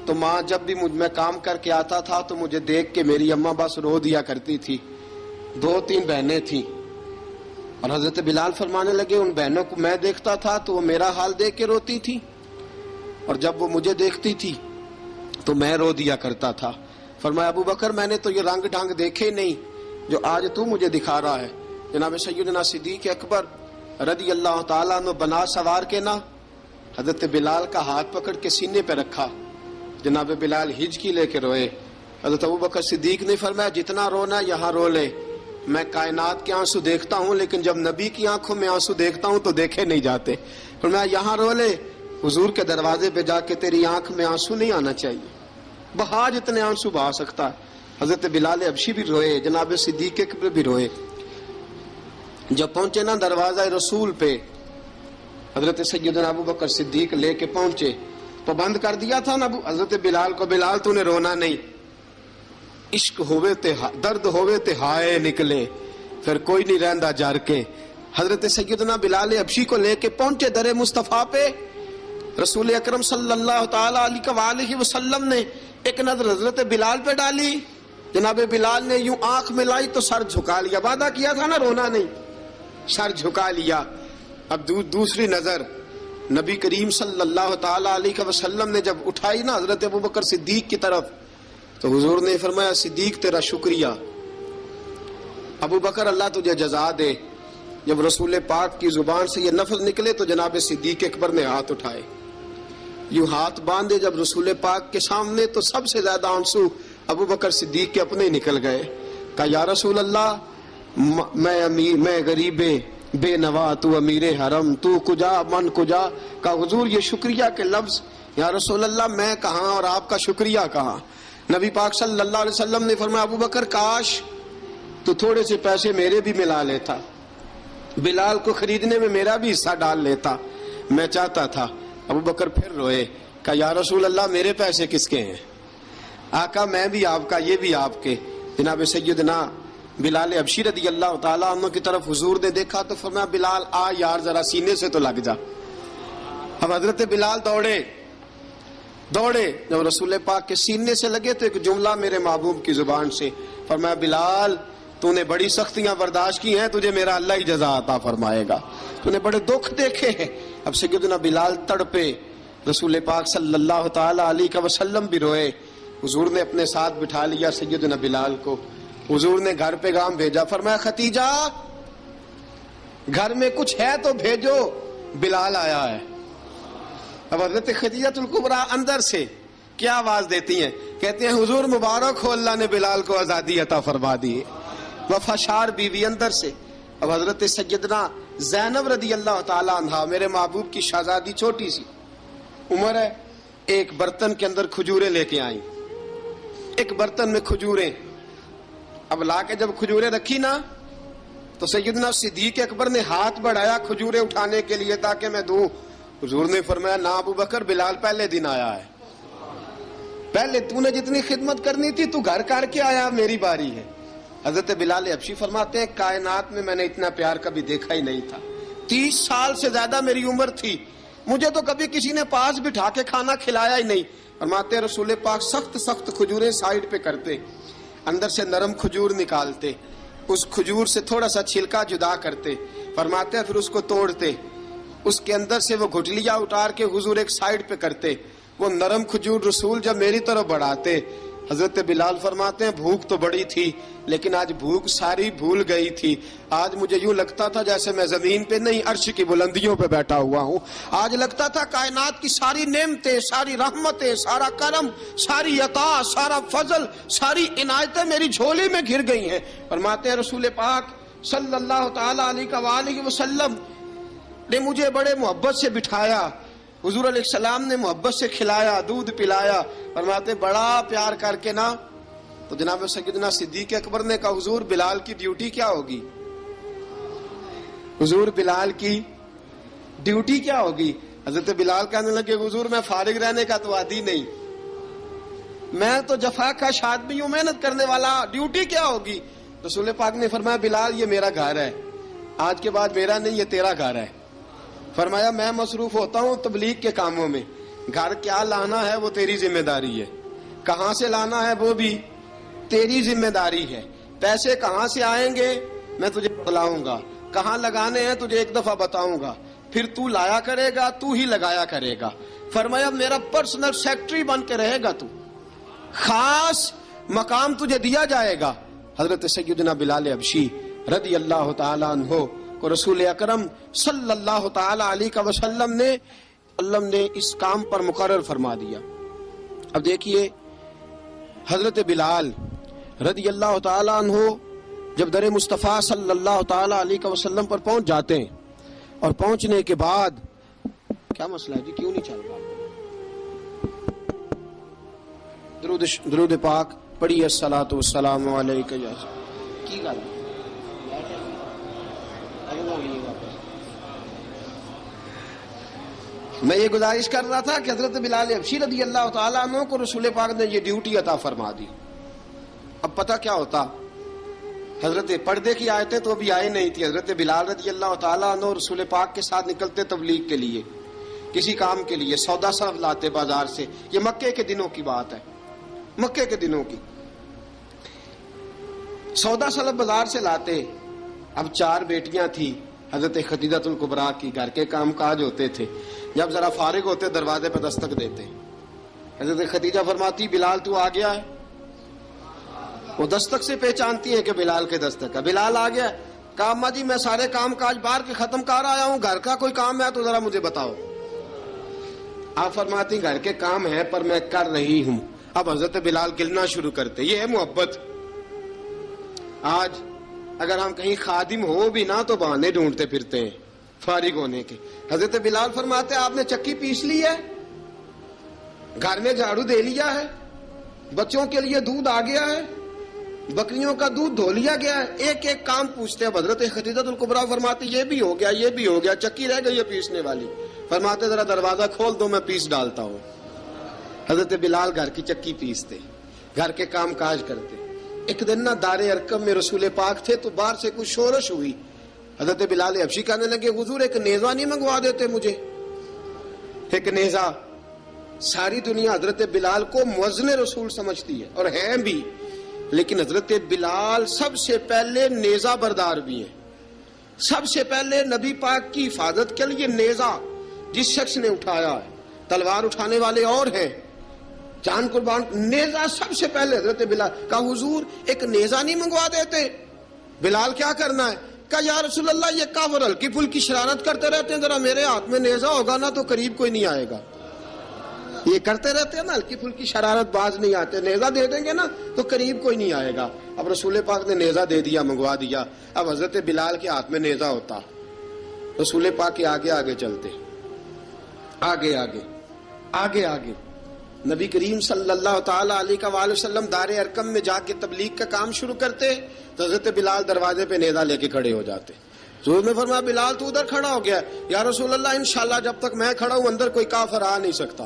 Speaker 1: تو ماں جب بھی میں کام کر کے آتا تھا تو مجھے دیکھ کے میری اماں بس رو دیا کرتی تھی. 2-3 بہنیں تھیں، اور حضرت بلال فرمانے لگے ان بہنوں کو میں دیکھتا تھا تو وہ میرا حال دیکھ کے روتی تھی، اور جب وہ مجھے دیکھتی تھی تو میں رو دیا کرتا تھا. فرمایا ابوبکر میں نے تو یہ رنگ ڈھنگ دیکھے نہیں جو آج تو مجھے دکھا رہا ہے. جناب سیدنا صدیق اکبر رضی اللہ تعالیٰ عنہ بنا سوار کے نا حضرت بلال کا ہاتھ پکڑ کے سینے پہ رکھا، جناب بلال ہجکی لے کے روئے. حضرت ابوبکر صدیق نے فرمایا جتنا رونا یہاں رو لے، میں کائنات کے آنسو دیکھتا ہوں لیکن جب نبی کی آنکھوں میں آنسو دیکھتا ہوں تو دیکھے نہیں جاتے. فرمایا یہاں رو لے، حضور کے دروازے پہ جا کے تیری آنکھ میں آنسو نہیں آنا چاہیے، بہا جتنے آنسو بہا سکتا ہے. حضرت بلال حبشی بھی روئے، جناب صدیق اکبر بھی روئے. جب پہنچے نا دروازہ رسول پہ، حضرت سیدنا ابوبکر صدیق لے کے پہنچے تو بند کر دیا تھا نا حضرت بلال کو، بلال تو نے رونا نہیں، عشق ہوئے تے درد ہوئے تے ہائے نکلے، پھر کوئی نہیں رہندا جار کے. حضرت سیدنا بلال حبشی کو لے کے پہنچے در مصطفیٰ پہ. رسول اکرم صلی اللہ تعالی علیہ وسلم نے ایک نظر حضرت بلال پہ ڈالی، جناب بلال نے یوں آنکھ ملائی تو سر جھکا لیا، وعدہ کیا تھا نا رونا نہیں، سر جھکا لیا. اب دوسری نظر نبی کریم صلی اللہ تعالی علیہ وسلم نے جب اٹھائی نا حضرت ابوبکر صدیق کی طرف تو حضور نے فرمایا صدیق تیرا شکریہ، ابوبکر اللہ تجھے جزا دے. جب رسول پاک کی زبان سے یہ لفظ نکلے تو جناب صدیق اکبر نے ہاتھ اٹھائے، یوں ہاتھ باندھے جب رسول پاک کے سامنے تو سب سے زیادہ آنسو ابوبکر صدیق کے اپنے نکل گئے. کہا یا رسول اللہ میں غریب بے نوا، تو امیر حرم، تو کجا من کجا. کہا حضور یہ شکریہ کے لفظ، یا رسول اللہ میں کہاں اور آپ کا شکریہ کہاں. نبی پاک صلی اللہ علیہ وسلم نے فرمایا ابوبکر کاش تو تھوڑے سے پیسے میرے بھی ملا لیتا، بلال کو خریدنے میں میرا بھی حصہ ڈال لیتا، میں چاہتا تھا. ابوبکر پھر روئے. کہا یا رسول اللہ میرے پیسے کس کے ہیں؟ آقا میں بھی آپ کا، یہ بھی آپ کے. جناب سیدنا بلال حبشی رضی اللہ تعالیٰ عنہ کی طرف حضور نے دیکھا تو فرمایا بلال آ یار ذرا سینے سے تو لگ جا. اب حضرت بلال دوڑے، جب رسول پاک کے سینے سے لگے تو ایک جملہ میرے محبوب کی زبان سے، فرمایا بلال تو نے بڑی سختیاں برداشت کی ہیں، تجھے میرا اللہ ہی جزا عطا فرمائے گا، تو نے بڑے دکھ دیکھے ہیں۔ اب سیدنا بلال تڑپے، رسول پاک صلی اللہ تعالی علیہ وسلم بھی روئے۔ حضور نے اپنے ساتھ بٹھا لیا سیدنا بلال کو، حضور نے گھر پیغام بھیجا، فرمایا ختیجہ گھر میں کچھ ہے تو بھیجو، بلال آیا ہے۔ اب حضرت خدیجہ الکبریٰ اندر سے کیا آواز دیتی ہیں؟ کہتے ہیں حضور مبارک ہو، اللہ نے بلال کو آزادی عطا فرما دی۔ وفاشار بیوی اندر سے۔ اب حضرت سیدنا زینب رضی اللہ تعالی عنہا، میرے محبوب کی شہزادی، چھوٹی سی عمر ہے، ایک برتن کے اندر کھجوریں لے کے آئیں، ایک برتن میں کھجوریں۔ اب لا کے جب کھجوریں رکھی نا تو سیدنا صدیق اکبر نے ہاتھ بڑھایا کھجوریں اٹھانے کے لیے تاکہ میں دوں۔ حضور نے فرمایا نا ابو بکر، بلال پہلے دن آیا ہے، پہلے تو نے جتنی خدمت کرنی تھی تو گھر کر کے آیا، میری باری ہے۔ حضرت بلال حبشی فرماتے ہیں کائنات میں نے اتنا پیار کبھی دیکھا ہی نہیں تھا، 30 سال سے زیادہ میری عمر تھی، مجھے تو کبھی کسی نے پاس بٹھا کے کھانا کھلایا ہی نہیں۔ فرماتے ہیں رسول پاک سخت سخت کھجوریں سائیڈ پہ کرتے، اندر سے نرم کھجور نکالتے، اس کھجور سے تھوڑا سا چھلکا جدا کرتے، فرماتے ہیں پھر اس کو توڑتے، اس کے اندر سے وہ گھٹلیاں اتار کے حضور ایک سائیڈ پہ کرتے، وہ نرم کھجور رسول جب میری طرف بڑھاتے، حضرت بلال فرماتے ہیں بھوک تو بڑی تھی لیکن آج بھوک ساری بھول گئی تھی، آج مجھے یوں لگتا تھا جیسے میں زمین پہ نہیں عرش کی بلندیوں پہ بیٹھا ہوا ہوں، آج لگتا تھا کائنات کی ساری نعمتیں، ساری رحمتیں، سارا کرم، ساری عطا، سارا فضل، ساری عنایتیں میری جھولی میں گر گئی ہیں۔ فرماتے ہیں رسول پاک صلی اللہ تعالی علیہ وآلہ وسلم نے مجھے بڑے محبت سے بٹھایا، حضور علیہ السلام نے محبت سے کھلایا، دودھ پلایا، فرماتے بڑا پیار کر کے نا تو جناب سیدنا صدیق اکبر نے کہا حضور بلال کی ڈیوٹی کیا ہوگی؟ حضور بلال کی ڈیوٹی کیا ہوگی؟ حضرت بلال کہنے لگے حضور میں فارغ رہنے کا تو عادی نہیں، میں تو جفا کش آدمی ہوں، محنت کرنے والا، ڈیوٹی کیا ہوگی؟ رسول پاک نے فرمایا بلال یہ میرا گھر ہے، آج کے بعد میرا نہیں یہ تیرا گھر ہے۔ فرمایا میں مصروف ہوتا ہوں تبلیغ کے کاموں میں، گھر کیا لانا ہے وہ تیری ذمہ داری ہے، کہاں سے لانا ہے وہ بھی تیری ذمہ داری ہے، پیسے کہاں سے آئیں گے میں تجھے بتلاؤں گا، کہاں لگانے ہیں تجھے ایک دفعہ بتاؤں گا، پھر تو لایا کرے گا، تو ہی لگایا کرے گا۔ فرمایا میرا پرسنل سیکٹری بن کے رہے گا، تو خاص مقام تجھے دیا جائے گا۔ حضرت سیدنا بلال حبشی رضی اللہ تعالیٰ عنہ کو رسول اکرم صلی اللہ تعالی علیہ وسلم نے اس کام پر مقرر فرما دیا۔ اب دیکھیے حضرت بلال رضی اللہ تعالی عنہ جب در مصطفیٰ صلی اللہ تعالی علیہ وسلم پر پہنچ جاتے ہیں، اور پہنچنے کے بعد کیا مسئلہ ہے جی، کیوں نہیں چل رہا؟ درود پاک پڑھیے الصلاۃ والسلام علیکہ یا کی گل میں یہ گزارش کر رہا تھا کہ حضرت بلال حبشی رضی اللہ تعالیٰ عنہ کو رسول پاک نے یہ ڈیوٹی عطا فرما دی۔ اب پتہ کیا ہوتا، حضرت پردے کی آیتیں تو ابھی آئی نہیں تھی، حضرت بلال رضی اللہ تعالیٰ عنہ رسول پاک کے ساتھ نکلتے تبلیغ کے لیے، کسی کام کے لیے، سودا صرف لاتے بازار سے، یہ مکے کے دنوں کی بات ہے، مکے کے دنوں کی سودا صرف بازار سے لاتے۔ اب 4 بیٹیاں تھی حضرت خدیجہ الکبریٰ کی، گھر کے کام کاج ہوتے تھے، جب ذرا فارغ ہوتے دروازے پہ دستک دیتے، حضرت خدیجہ فرماتی بلال تو آ گیا ہے، وہ دستک سے پہچانتی ہے کہ بلال کے دستک ہے، بلال آ گیا ہے، کہا اماں جی میں سارے کام کاج باہر کے ختم کر آیا ہوں، گھر کا کوئی کام ہے تو ذرا مجھے بتاؤ۔ آپ فرماتی گھر کے کام ہے پر میں کر رہی ہوں۔ اب حضرت بلال گلنا شروع کرتے، یہ ہے محبت۔ آج اگر ہم کہیں خادم ہو بھی نہ تو بہانے ڈھونڈتے پھرتے ہیں فارغ ہونے کے۔ حضرت بلال فرماتے آپ نے چکی پیس لی ہے، گھر میں جھاڑو دے لیا ہے، بچوں کے لیے دودھ آ گیا ہے، بکریوں کا دودھ دھو لیا گیا ہے، ایک ایک کام پوچھتے ہیں۔ حضرت خدیجہ الکبریٰ فرماتی یہ بھی ہو گیا، یہ بھی ہو گیا، چکی رہ گئی ہے پیسنے والی۔ فرماتے ذرا دروازہ کھول دو میں پیس ڈالتا ہوں۔ حضرت بلال گھر کی چکی پیستے، گھر کے کام کاج کرتے۔ ایک دن نہ دار ارقم میں رسول پاک تھے تو باہر سے کچھ شورش ہوئی، حضرت بلال حبشی کہنے لگے حضور ایک نیزہ نہیں منگوا دیتے مجھے؟ ایک نیزہ۔ ساری دنیا حضرت بلال کو مؤذن رسول سمجھتی ہے اور ہیں بھی۔ لیکن حضرت بلال سب سے پہلے نیزہ بردار بھی ہیں. سب سے پہلے نبی پاک کی حفاظت کے لیے نیزہ جس شخص نے اٹھایا ہے، تلوار اٹھانے والے اور ہیں، جان قربان، نیزہ سب سے پہلے حضرت بلال کا. حضور ایک نیزہ نہیں منگوا دیتے؟ بلال کیا کرنا ہے؟ کہا یا رسول اللہ یہ کافر ہلکی پھلکی شرارت کرتے رہتے ہیں، ذرا میرے ہاتھ میں نیزہ ہوگا نا تو قریب کوئی نہیں آئے گا. یہ کرتے رہتے ہیں نا ہلکی پھلکی شرارت، باز نہیں آتے، نیزہ دے دیں گے نا تو قریب کوئی نہیں آئے گا. اب رسول پاک نے نیزہ دے دیا، منگوا دیا. اب حضرت بلال کے ہاتھ میں نیزہ ہوتا، رسول پاک کے آگے آگے چلتے، آگے آگے آگے آگے. نبی کریم صلی اللہ تعالی علیہ وآلہ وسلم دار ارقم میں جا کے تبلیغ کا کام شروع کرتے تو حضرت بلال دروازے پہ نیزہ لے کے کھڑے ہو جاتے. حضور نے فرمایا بلال تو ادھر کھڑا ہو گیا. یا رسول اللہ انشاءاللہ جب تک میں کھڑا ہوں اندر کوئی کافر آ نہیں سکتا،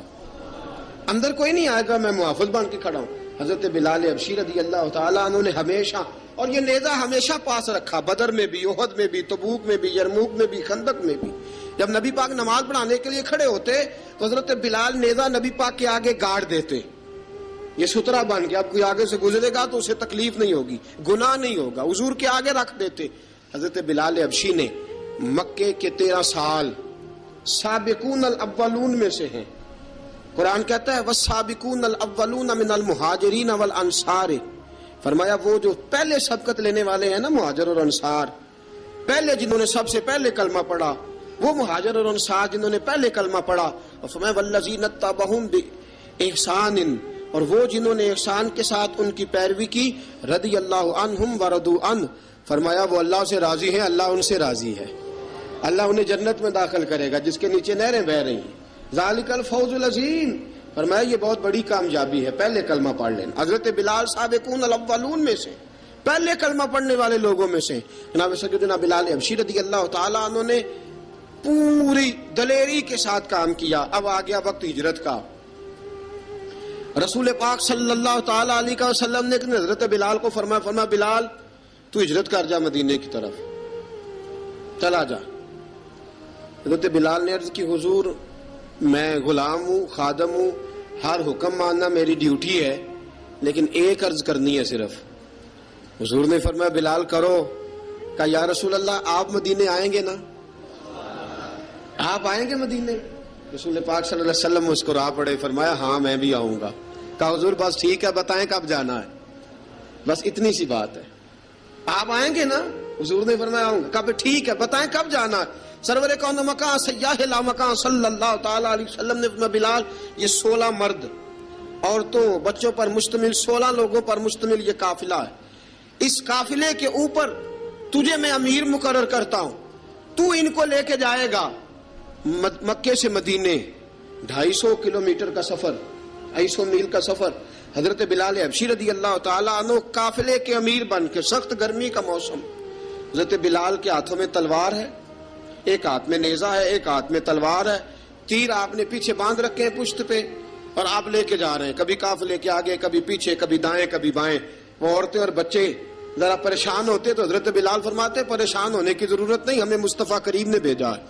Speaker 1: اندر کوئی نہیں آئے گا، میں محافظ بن کے کھڑا ہوں. حضرت بلال حبشی رضی اللہ تعالیٰ عنہ نے ہمیشہ، اور یہ نیزہ ہمیشہ پاس رکھا، بدر میں بھی، احد میں بھی، تبوک میں بھی، یرموک میں بھی، خندق میں بھی. جب نبی پاک نماز پڑھانے کے لیے کھڑے ہوتے تو حضرت بلال نیزہ نبی پاک کے آگے گاڑ دیتے. یہ سترا بن گیا، اب کوئی آگے سے گزرے گا تو اسے تکلیف نہیں ہوگی، گناہ نہیں ہوگا، حضور کے آگے رکھ دیتے. حضرت بلال حبشی نے مکے کے 13 سال سابقون الاولون میں سے ہیں. قرآن کہتا ہے والسابقون الاولون من المہاجرین والانصار. فرمایا وہ جو پہلے سبقت لینے والے ہیں نا مہاجر اور انصار، پہلے جنہوں نے سب سے پہلے کلمہ پڑھا، وہ مہاجر اور انصار جنہوں نے پہلے کلمہ پڑھا. اور فرمایا والذین اتبعوہم بإحسان، اور وہ جنہوں نے احسان کے ساتھ ان کی پیروی کی، رضی اللہ عنہم ورضوا عنہ. فرمایا وہ اللہ سے راضی ہیں، اللہ ان سے راضی ہے، اللہ انہیں جنت میں داخل کرے گا جس کے نیچے نہریں بہہ رہی ہیں. ذالک الفوز العظیم. فرمایا یہ بہت بڑی کامیابی ہے، پہلے کلمہ پڑھ لینا. حضرت بلال سابقون الاولون میں سے، پہلے کلمہ پڑھنے والے لوگوں میں سے. جناب سیدنا بلال حبشی رضی اللہ تعالیٰ عنہ نے پوری دلیری کے ساتھ کام کیا. اب آ گیا وقت ہجرت کا. رسول پاک صلی اللہ تعالیٰ علیہ وسلم نے حضرت بلال کو فرمایا بلال تو ہجرت کر جا مدینے کی طرف، چلا جا. حضرت بلال نے عرض کی حضور میں غلام ہوں، خادم ہوں، ہر حکم ماننا میری ڈیوٹی ہے، لیکن ایک عرض کرنی ہے صرف. حضور نے فرمایا بلال کرو. کہا یا رسول اللہ آپ مدینے آئیں گے نا؟ آپ آئیں گے مدینے؟ رسول پاک صلی اللہ علیہ وسلم مسکرا پڑے، فرمایا ہاں میں بھی آؤں گا. کہا حضور بس ٹھیک ہے، بتائیں کب جانا ہے، بس اتنی سی بات ہے. آپ آئیں گے نا؟ حضور نے فرمایا آؤں گا. کہا ٹھیک ہے، بتائیں کب جانا ہے. سرور کون مکان سیاح لا مکان صلی اللہ تعالی علیہ وسلم نے فرمایا بلال یہ 16 مرد، عورتوں، بچوں پر مشتمل 16 لوگوں پر مشتمل یہ قافلہ ہے. اس قافلے کے اوپر تجھے میں امیر مقرر کرتا ہوں، تو ان کو لے کے جائے گا مکے سے مدینے. 250 کلومیٹر کا سفر، 250 میل کا سفر. حضرت بلال حبشی رضی اللہ تعالیٰ عنہ قافلے کے امیر بن کے، سخت گرمی کا موسم، حضرت بلال کے ہاتھوں میں تلوار ہے، ایک ہاتھ میں نیزہ ہے، ایک ہاتھ میں تلوار ہے، تیر آپ نے پیچھے باندھ رکھے ہیں پشت پہ، اور آپ لے کے جا رہے ہیں، کبھی قافلے کے آگے، کبھی پیچھے، کبھی دائیں کبھی بائیں. وہ عورتیں اور بچے ذرا پریشان ہوتے تو حضرت بلال فرماتے پریشان ہونے کی ضرورت نہیں، ہمیں مصطفیٰ کریم نے بھیجا ہے،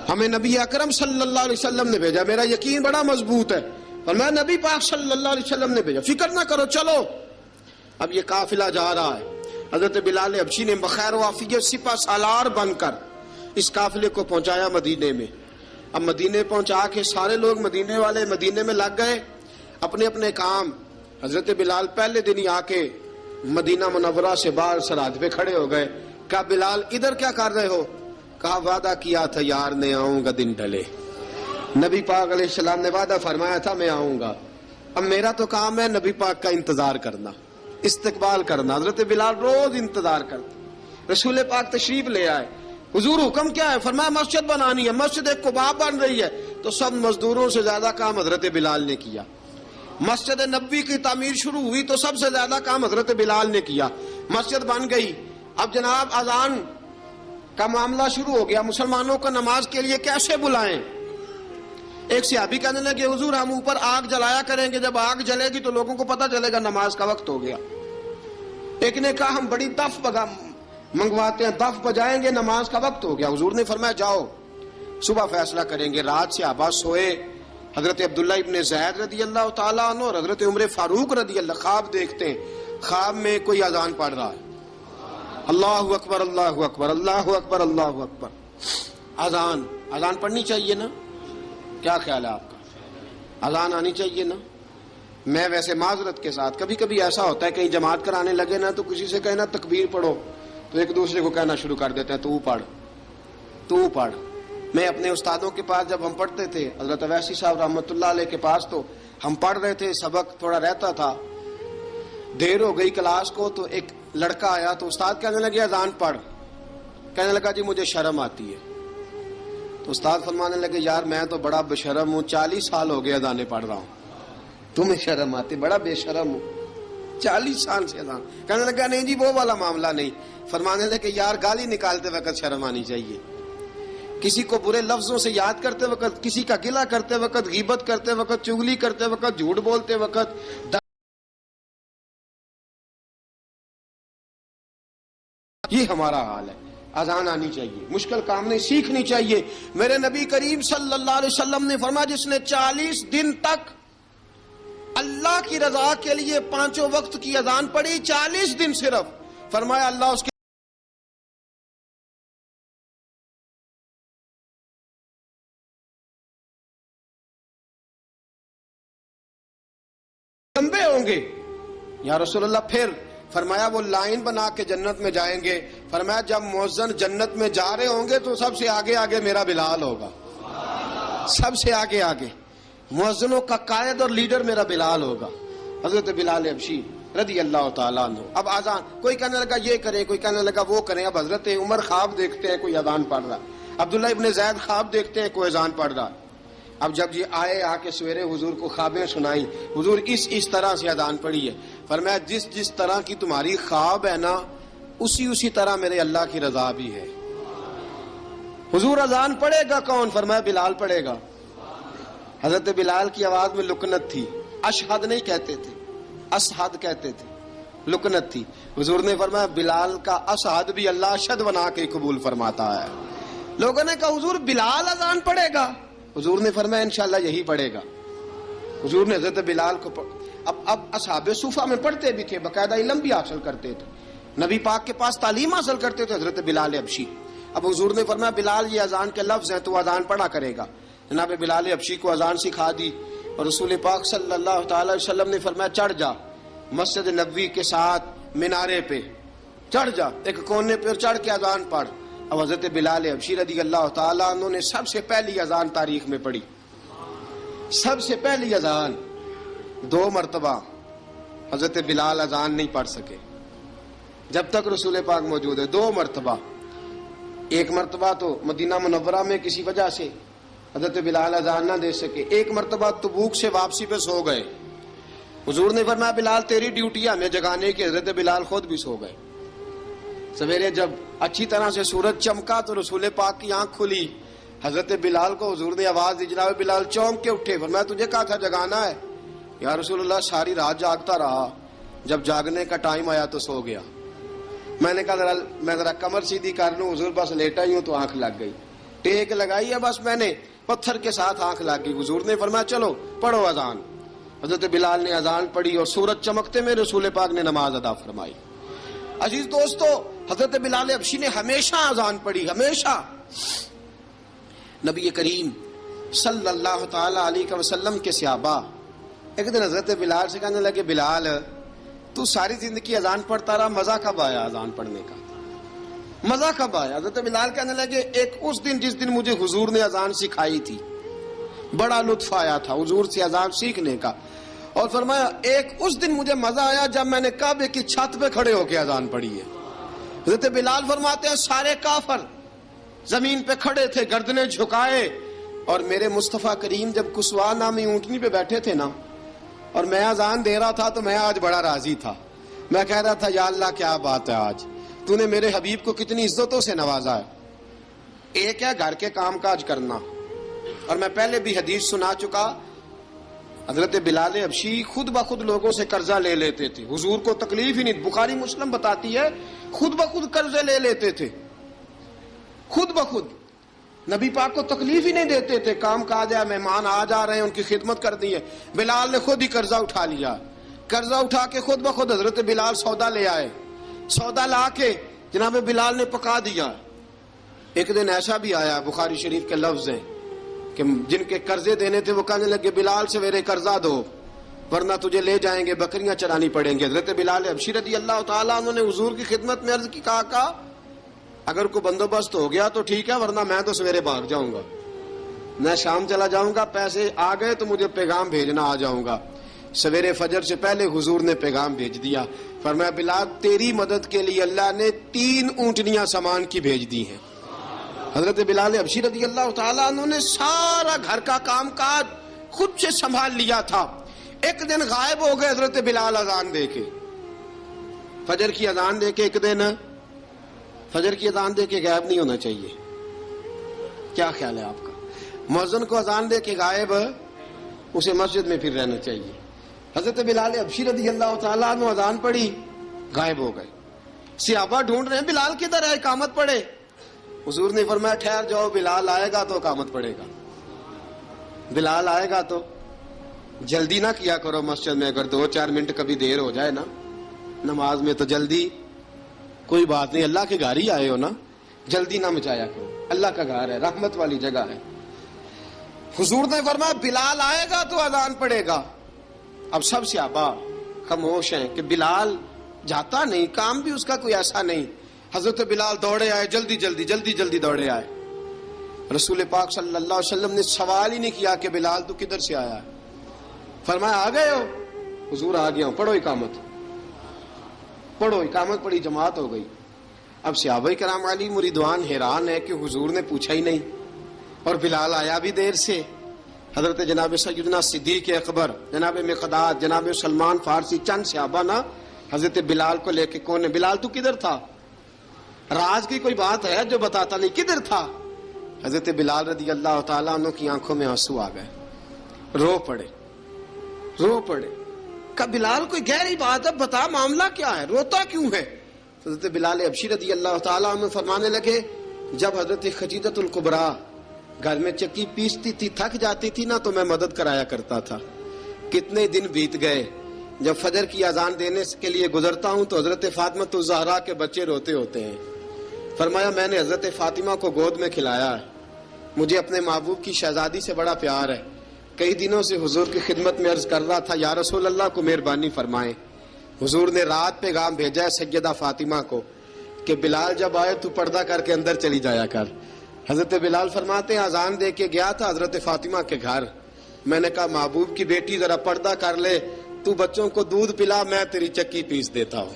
Speaker 1: ہمیں نبی اکرم صلی اللہ علیہ وسلم نے بھیجا، میرا یقین بڑا مضبوط ہے، اور میں نبی پاک صلی اللہ علیہ وسلم نے بھیجا، فکر نہ کرو چلو. اب یہ قافلہ جا رہا ہے. حضرت بلال حبشی نے بخیر و عافیت سپہ سالار بن کر اس قافلے کو پہنچایا مدینے میں. اب مدینے پہنچا کے سارے لوگ مدینے والے مدینے میں لگ گئے اپنے اپنے کام. حضرت بلال پہلے دن ہی آ کے مدینہ منورہ سے باہر سرحد پہ کھڑے ہو گئے. کہا بلال ادھر کیا کر رہے ہو؟ کہا وعدہ کیا تھا یار نے آؤں گا دن ڈھلے. نبی پاک علیہ السلام نے وعدہ فرمایا تھا میں آؤں گا. اب میرا تو کام ہے نبی پاک کا انتظار کرنا، استقبال کرنا. حضرت بلال روز انتظار کرتے. رسول پاک تشریف لے آئے. حضور حکم کیا ہے؟ فرمایا مسجد بنانی ہے. مسجد قباء بن رہی ہے. تو سب مزدوروں سے زیادہ کام حضرت بلال نے کیا. مسجد نبوی کی تعمیر شروع ہوئی تو سب سے زیادہ کام حضرت بلال نے کیا. مسجد بن گئی. اب جناب اذان کا معاملہ شروع ہو گیا، مسلمانوں کو نماز کے لیے کیسے بلائیں؟ ایک صحابی کہنے لگے حضور ہم اوپر آگ جلایا کریں گے، جب آگ جلے گی تو لوگوں کو پتہ چلے گا نماز کا وقت ہو گیا. ایک نے کہا ہم بڑی دف منگواتے ہیں، دف بجائیں گے، نماز کا وقت ہو گیا. حضور نے فرمایا جاؤ صبح فیصلہ کریں گے. رات سے صحابہ سوئے. حضرت عبداللہ ابن زید رضی اللہ تعالیٰ عنہ اور حضرت عمر فاروق رضی اللہ خواب دیکھتے ہیں. خواب میں کوئی اذان پڑھ رہا ہے، اللہ اکبر اللہ اکبر اللہ اکبر اللہ اکبر، اذان پڑھنی چاہیے نا؟ کیا خیال ہے آپ کا؟ اذان آنی چاہیے نا؟ میں ویسے معذرت کے ساتھ کبھی کبھی ایسا ہوتا ہے کہیں جماعت کرانے لگے نا تو کسی سے کہنا تکبیر پڑھو تو ایک دوسرے کو کہنا شروع کر دیتے ہیں تو پڑھ۔ میں اپنے استادوں کے پاس جب ہم پڑھتے تھے، حضرت اویسی صاحب رحمۃ اللہ علیہ کے پاس، تو ہم پڑھ رہے تھے، سبق تھوڑا رہتا تھا، دیر ہو گئی کلاس کو تو ایک لڑکا آیا تو استاد کہنے لگے اذان پڑھ، کہنے لگا جی مجھے شرم آتی ہے۔ تو استاد فرمانے لگے یار میں تو بڑا بے شرم ہوں، 40 سال ہو گئے اذانیں پڑھ رہا ہوں، تمہیں شرم آتی؟ بڑا بے شرم ہوں، 40 سال سے اذان۔ کہنے لگا نہیں جی وہ والا معاملہ نہیں۔ فرمانے لگے یار گالی نکالتے وقت شرم آنی چاہیے، کسی کو برے لفظوں سے یاد کرتے وقت، کسی کا گلہ کرتے وقت، غیبت کرتے وقت، چغلی کرتے وقت، جھوٹ بولتے وقت، یہ ہمارا حال ہے۔ اذان آنی چاہیے، مشکل کام نہیں، سیکھنی چاہیے۔ میرے نبی کریم صلی اللہ علیہ وسلم نے فرمایا جس نے 40 دن تک اللہ کی رضا کے لیے 5 وقت کی اذان پڑھی، 40 دن صرف، فرمایا اللہ اس کے لمبے ہوں گے۔ یا رسول اللہ پھر؟ فرمایا وہ لائن بنا کے جنت میں جائیں گے۔ فرمایا جب مؤذن جنت میں جا رہے ہوں گے تو سب سے آگے آگے میرا بلال ہوگا، سب سے آگے آگے مؤذنوں کا قائد اور لیڈر میرا بلال ہوگا، حضرت بلال حبشی رضی اللہ تعالیٰ عنہ۔ اب اذان کوئی کہنے لگا یہ کریں، کوئی کہنے لگا وہ کریں۔ اب حضرت عمر خواب دیکھتے ہیں کوئی اذان پڑھ رہا، عبداللہ ابن زید خواب دیکھتے ہیں کوئی اذان پڑھ رہا۔ اب جب یہ آئے آ کے سویرے حضور کو خوابیں سنائی، حضور اس طرح سے اذان پڑھی ہے۔ فرمایا جس طرح کی تمہاری خواب ہے نا اسی طرح میرے اللہ کی رضا بھی ہے۔ حضور اذان پڑھے گا کون؟ فرمایا بلال پڑھے گا۔ حضرت بلال کی آواز میں لکنت تھی، اشہد نہیں کہتے تھے، اشہد کہتے تھے، لکنت تھی۔ حضور نے فرمایا بلال کا اشہد بھی اللہ اشہد بنا کے قبول فرماتا ہے۔ لوگوں نے کہا حضور بلال اذان پڑھے گا؟ حضور نے فرمایا انشاءاللہ یہی پڑھے گا۔ حضور نے حضرت بلال کو اب اصحاب صوفہ میں پڑھتے بھی تھے، باقاعدہ علم بھی حاصل کرتے تھے، نبی پاک کے پاس تعلیم حاصل کرتے تھے، حضرت بلال حبشی۔ اب حضور نے فرمایا بلال یہ اذان کے لفظ ہیں تو اذان پڑھا کرے گا۔ جناب بلال حبشی کو اذان سکھا دی اور رسول پاک صلی اللہ تعالی وسلم نے فرمایا چڑھ جا مسجد نبوی کے ساتھ مینارے پہ، چڑھ جا ایک کونے پہ چڑھ کے اذان پڑھ۔ اب حضرت بلال حبشی رضی اللہ تعالیٰ عنہ نے سب سے پہلی اذان تاریخ میں پڑھی، سب سے پہلی اذان 2 مرتبہ حضرت بلال اذان نہیں پڑھ سکے جب تک رسول پاک موجود ہے، 2 مرتبہ۔ ایک مرتبہ تو مدینہ منورہ میں کسی وجہ سے حضرت بلال اذان نہ دے سکے، ایک مرتبہ تبوک سے واپسی پہ سو گئے۔ حضور نے فرمایا بلال تیری ڈیوٹی ہے ہمیں جگانے کی، حضرت بلال خود بھی سو گئے۔ سویرے جب اچھی طرح سے سورج چمکا تو رسول پاک کی آنکھ کھلی، حضرت بلال کو حضور نے آواز دی، جناب بلال چونک کے اٹھے، فرمایا تجھے کہا تھا جگانا ہے؟ یا رسول اللہ ساری رات جاگتا رہا، جب جاگنے کا ٹائم آیا تو سو گیا۔ میں نے کہا میں ذرا کمر سیدھی کر لوں، حضور بس لیٹا ہی ہوں تو آنکھ لگ گئی، ٹیک لگائی ہے بس میں نے، پتھر کے ساتھ آنکھ لگ گئی۔ حضور نے فرمایا چلو پڑھو اذان۔ حضرت بلال نے اذان پڑھی اور سورج چمکتے میں رسول پاک نے نماز ادا فرمائی۔ عزیز دوستو حضرت بلال حبشی نے ہمیشہ اذان پڑھی، ہمیشہ۔ نبی کریم صلی اللہ تعالی علیہ وسلم کے صحابہ ایک دن حضرت بلال سے کہنے لگے بلال تو ساری زندگی اذان پڑھتا رہا، مزہ کب آیا اذان پڑھنے کا؟ مزہ کب آیا؟ حضرت بلال کہنے لگے ایک اس دن جس دن مجھے حضور نے اذان سکھائی تھی، بڑا لطف آیا تھا حضور سے اذان سیکھنے کا، اور فرمایا ایک اس دن مجھے مزہ آیا جب میں نے کعبے کی چھت پہ کھڑے ہو کے اذان پڑھی ہے۔ حضرت بلال فرماتے ہیں سارے کافر زمین پہ کھڑے تھے گردنیں جھکائے، اور میرے مصطفیٰ کریم جب کسوا نامی اونٹنی پہ بیٹھے تھے نا اور میں اذان دے رہا تھا تو میں آج بڑا راضی تھا، میں کہہ رہا تھا یا اللہ کیا بات ہے، آج تو نے میرے حبیب کو کتنی عزتوں سے نوازا ہے۔ ایک ہے گھر کے کام کاج کرنا، اور میں پہلے بھی حدیث سنا چکا، حضرت بلال حبشی خود بخود لوگوں سے قرضہ لے لیتے تھے، حضور کو تکلیف ہی نہیں، بخاری مسلم بتاتی ہے خود بخود قرضے لے لیتے تھے، خود بخود، نبی پاک کو تکلیف ہی نہیں دیتے تھے، کام کاج ہے، مہمان آ جا رہے ہیں ان کی خدمت کر دی ہے، بلال نے خود ہی قرضہ اٹھا لیا، قرضہ اٹھا کے خود بخود حضرت بلال سودا لے آئے. سودا لا کے جناب بلال نے پکا دیا. ایک دن ایسا بھی آیا بخاری شریف کے لفظ ہیں کہ جن کے قرضے دینے تھے وہ کہنے لگے بلال سویرے قرضہ دو ورنہ تجھے لے جائیں گے, بکریاں چرانی پڑیں گے. حضرت بلال حبشی رضی اللہ تعالیٰ انہوں نے حضور کی خدمت میں عرض کی, کہا اگر کوئی بندوبست ہو گیا تو ٹھیک ہے ورنہ میں تو سویرے بھاگ جاؤں گا, میں شام چلا جاؤں گا, پیسے آ گئے تو مجھے پیغام بھیجنا, آ جاؤں گا. سویرے فجر سے پہلے حضور نے پیغام بھیج دیا. فرمایا بلال تیری مدد کے لیے اللہ نے 3 اونٹنیاں سامان کی بھیج دی ہیں. حضرت بلال حبشی رضی اللہ تعالیٰ انہوں نے سارا گھر کا کام کاج خود سے سنبھال لیا تھا. ایک دن غائب ہو گئے حضرت بلال اذان دے کے, فجر کی اذان دے کے. ایک دن فجر کی اذان دے کے غائب نہیں ہونا چاہیے, کیا خیال ہے آپ کا؟ مؤذن کو اذان دے کے غائب اسے مسجد میں پھر رہنا چاہیے. حضرت بلال حبشی رضی اللہ تعالیٰ عنہ اذان پڑھی, غائب ہو گئے. صحابہ ڈھونڈ رہے ہیں بلال کدھر ہے, اقامت پڑھے. حضور نے فرمایا ٹھہر جاؤ, بلال آئے گا تو اقامت پڑھے گا. بلال آئے گا تو جلدی نہ کیا کرو مسجد میں, اگر 2-4 منٹ کبھی دیر ہو جائے نا نماز میں تو جلدی کوئی بات نہیں, اللہ کے گھر ہی آئے ہو نا, جلدی نہ مچایا کرو, اللہ کا گھر ہے, رحمت والی جگہ ہے. حضور نے فرمایا بلال آئے گا تو اذان پڑے گا. اب سب صحابہ خاموش ہیں کہ بلال جاتا نہیں, کام بھی اس کا کوئی ایسا نہیں. حضرت بلال دوڑے آئے, جلدی جلدی جلدی جلدی دوڑے آئے. رسول پاک صلی اللہ علیہ وسلم نے سوال ہی نہیں کیا کہ بلال تو کدھر سے آیا ہے, فرمایا آ گئے ہو؟ حضور آ گیا ہوں, پڑھو اقامت. پڑھو اقامت پڑھی, جماعت ہو گئی. اب صحابہ کرام علی مریدوان حیران ہے کہ حضور نے پوچھا ہی نہیں اور بلال آیا بھی دیر سے. حضرت جناب سیدنا صدیق اکبر, جناب مقداد, جناب سلمان فارسی, چند صحابہ نا حضرت بلال کو لے کے, کون ہے بلال تو کدھر تھا؟ راز کی کوئی بات ہے جو بتاتا نہیں, کدھر تھا؟ حضرت بلال رضی اللہ تعالیٰ عنہ کی آنکھوں میں آنسو آ گئے, رو پڑے. کہ بلال کوئی گہری بات ہے, بتا معاملہ کیا ہے, روتا کیوں ہے؟ حضرت بلال حبشی رضی اللہ تعالیٰ عنہ فرمانے لگے جب حضرت خدیجہ الکبریٰ گھر میں چکی پیستی تھی, تھک جاتی تھی نا تو میں مدد کرایا کرتا تھا. کتنے دن بیت گئے, جب فجر کی اذان دینے کے لیے گزرتا ہوں تو حضرت فاطمہ الزہرا کے بچے روتے ہوتے ہیں. فرمایا میں نے حضرت فاطمہ کو گود میں کھلایا ہے, مجھے اپنے محبوب کی شہزادی سے بڑا پیار ہے. کئی دنوں سے حضور کی خدمت میں عرض کر رہا تھا یا رسول اللہ کو مہربانی فرمائیں. حضور نے رات پیغام بھیجا ہے سیدہ فاطمہ کو کہ بلال جب آئے تو پردہ کر کے اندر چلی جایا کر. حضرت بلال فرماتے ہیں اذان دے کے گیا تھا حضرت فاطمہ کے گھر, میں نے کہا محبوب کی بیٹی ذرا پردہ کر لے, تو بچوں کو دودھ پلا, میں تیری چکی پیس دیتا ہوں.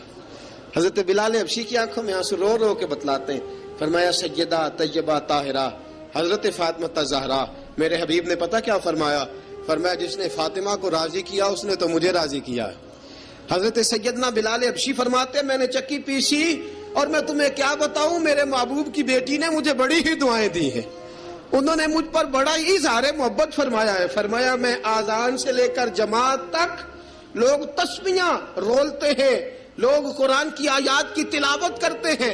Speaker 1: حضرت بلال حبشی کی آنکھوں میں آنسو رو رو کے بتلاتے ہیں. فرمایا سیدہ طیبہ طاہرہ حضرت فاطمہ الزہرا, میرے حبیب نے پتہ کیا فرمایا؟ فرمایا جس نے فاطمہ کو راضی کیا اس نے تو مجھے راضی کیا. حضرت سیدنا بلال حبشی فرماتے ہیں میں نے چکی پیسی اور میں تمہیں کیا بتاؤں, میرے محبوب کی بیٹی نے مجھے بڑی ہی دعائیں دی ہیں, انہوں نے مجھ پر بڑا ہی اظہار محبت فرمایا ہے. فرمایا میں آذان سے لے کر جماعت تک لوگ تسبیحاں رولتے ہیں, لوگ قرآن کی آیات کی تلاوت کرتے ہیں,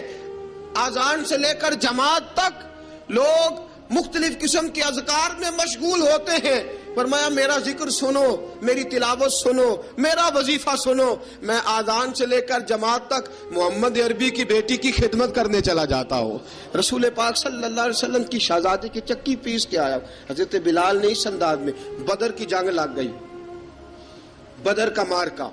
Speaker 1: آذان سے لے کر جماعت تک لوگ مختلف قسم کے اذکار میں مشغول ہوتے ہیں. فرمایا میرا ذکر سنو, میری تلاوت سنو, میرا وظیفہ سنو. میں آذان سے لے کر جماعت تک محمد عربی کی بیٹی کی خدمت کرنے چلا جاتا ہوں. رسول پاک صلی اللہ علیہ وسلم کی شہزادی کی چکی پیس کے آیا. حضرت بلال نے اس انداز میں, بدر کی جنگ لگ گئی, بدر کا مارکا,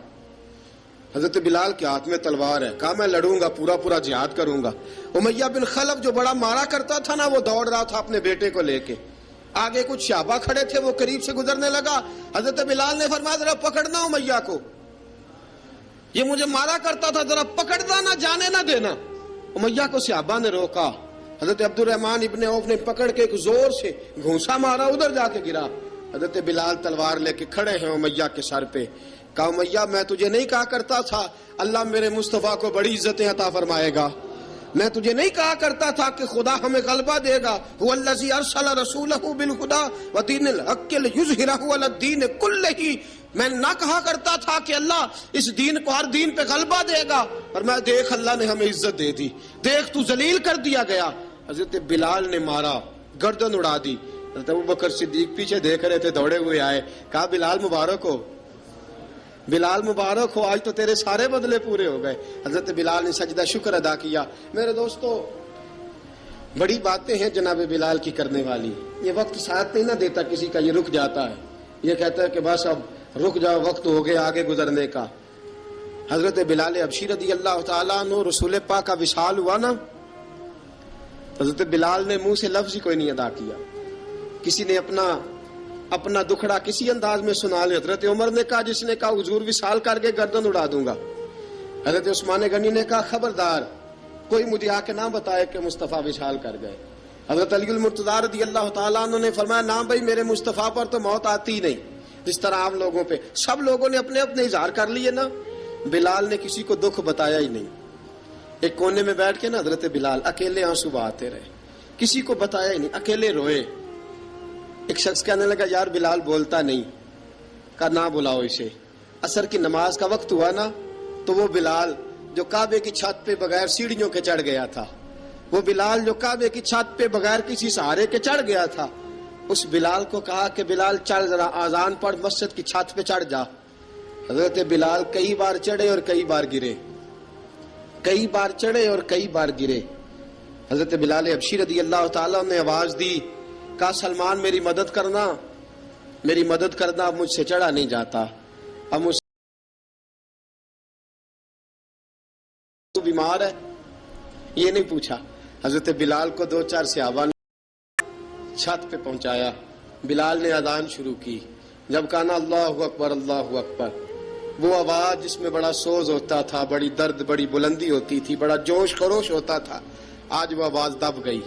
Speaker 1: حضرت بلال کے ہاتھ میں تلوار ہے, کہا میں لڑوں گا, پورا پورا جہاد کروں گا. امیہ بن خلف جو بڑا مارا کرتا تھا نا وہ دوڑ رہا تھا اپنے بیٹے کو لے کے, آگے کچھ صحابہ کھڑے تھے, وہ قریب سے گزرنے لگا. حضرت بلال نے فرمایا ذرا پکڑنا امیہ کو, یہ مجھے مارا کرتا تھا, ذرا پکڑنا, نہ جانے نہ دینا. امیہ کو صحابہ نے روکا. حضرت عبد الرحمن ابن عوف نے پکڑ کے ایک زور سے گھونسا مارا, ادھر جا کے گرا. حضرت بلال تلوار لے کے کھڑے ہیں امیہ کے سر پہ. کہا امیہ میں تجھے نہیں کہا کرتا تھا اللہ میرے مصطفیٰ کو بڑی عزتیں عطا فرمائے گا, میں تجھے نہیں کہا کرتا تھا کہ خدا ہمیں غلبہ دے گا, هو الذی ارسل رسولہ بالہدی ودین الحق لیظہرہ علی الدین کلہ, میں نہ کہا کرتا تھا کہ اللہ اس دین کو ہر دین پہ غلبہ دے گا, اور میں دیکھ اللہ نے ہمیں عزت دے دی, دیکھ تو ذلیل کر دیا گیا. حضرت بلال نے مارا, گردن اڑا دی. حضرت ابوبکر صدیق پیچھے دیکھ رہے تھے, دوڑے ہوئے آئے, کہا بلال مبارک ہو. بلال مبارک ہو، آج تو تیرے سارے بدلے پورے ہو گئے۔ حضرت بلال نے سجدہ شکر ادا کیا۔ میرے دوستو، بڑی باتیں ہیں جناب بلال کی کرنے والی۔ یہ وقت ساتھ نہیں نہ دیتا کسی کا، یہ رک جاتا ہے، یہ کہتا ہے کہ بس اب رک جاؤ، وقت ہو گیا آگے گزرنے کا۔ حضرت بلال حبشی رضی اللہ تعالیٰ عنہ، رسول پاک کا وصال ہوا نا، حضرت بلال نے منہ سے لفظ ہی کوئی نہیں ادا کیا۔ کسی نے اپنا دکھڑا کسی انداز میں سنا لیا۔ حضرت عمر نے کہا، جس نے کہا حضور وصال کر کے گردن اڑا دوں گا۔ حضرت عثمان غنی نے کہا، خبردار کوئی مجھے آ کے نہ بتائے کہ مصطفیٰ وصال کر گئے۔ حضرت علی المرتضیٰ رضی اللہ تعالیٰ عنہ نے فرمایا، نہ بھائی، میرے مصطفیٰ پر تو موت آتی ہی نہیں، جس طرح عام لوگوں پہ سب لوگوں نے اپنے اپنے اظہار کر لیے نا، بلال نے کسی کو دکھ بتایا ہی نہیں۔ ایک کونے میں بیٹھ کے نا حضرت بلال اکیلے آنسو بہاتے رہے، کسی کو بتایا ہی نہیں، اکیلے روئے۔ ایک شخص کہنے لگا، یار بلال بولتا نہیں۔ کہا، نہ بلاؤ اسے۔ عصر کی نماز کا وقت ہوا نا، تو وہ بلال جو کعبے کی چھت پہ بغیر سیڑھیوں کے چڑھ گیا تھا، وہ بلال جو کعبے کی چھت پہ بغیر کسی سہارے کے چڑھ گیا تھا، اس بلال کو کہا کہ بلال چڑھ، ذرا آذان پڑھ، مسجد کی چھت پہ چڑھ جا۔ حضرت بلال کئی بار چڑھے اور کئی بار گرے، کئی بار چڑھے اور کئی بار گرے۔ حضرت بلال حبشی رضی اللہ تعالیٰ نے آواز دی، کہا، سلمان میری مدد کرنا، میری مدد کرنا، اب مجھ سے چڑھا نہیں جاتا، اب مجھ سے تو بیمار ہے، یہ نہیں پوچھا۔ حضرت بلال کو دو چار صحابہ نے چھت پہ پہنچایا، بلال نے اذان شروع کی۔ جب کہا نا اللہ اکبر اللہ اکبر، وہ آواز جس میں بڑا سوز ہوتا تھا، بڑی درد، بڑی بلندی ہوتی تھی، بڑا جوش خروش ہوتا تھا، آج وہ آواز دب گئی۔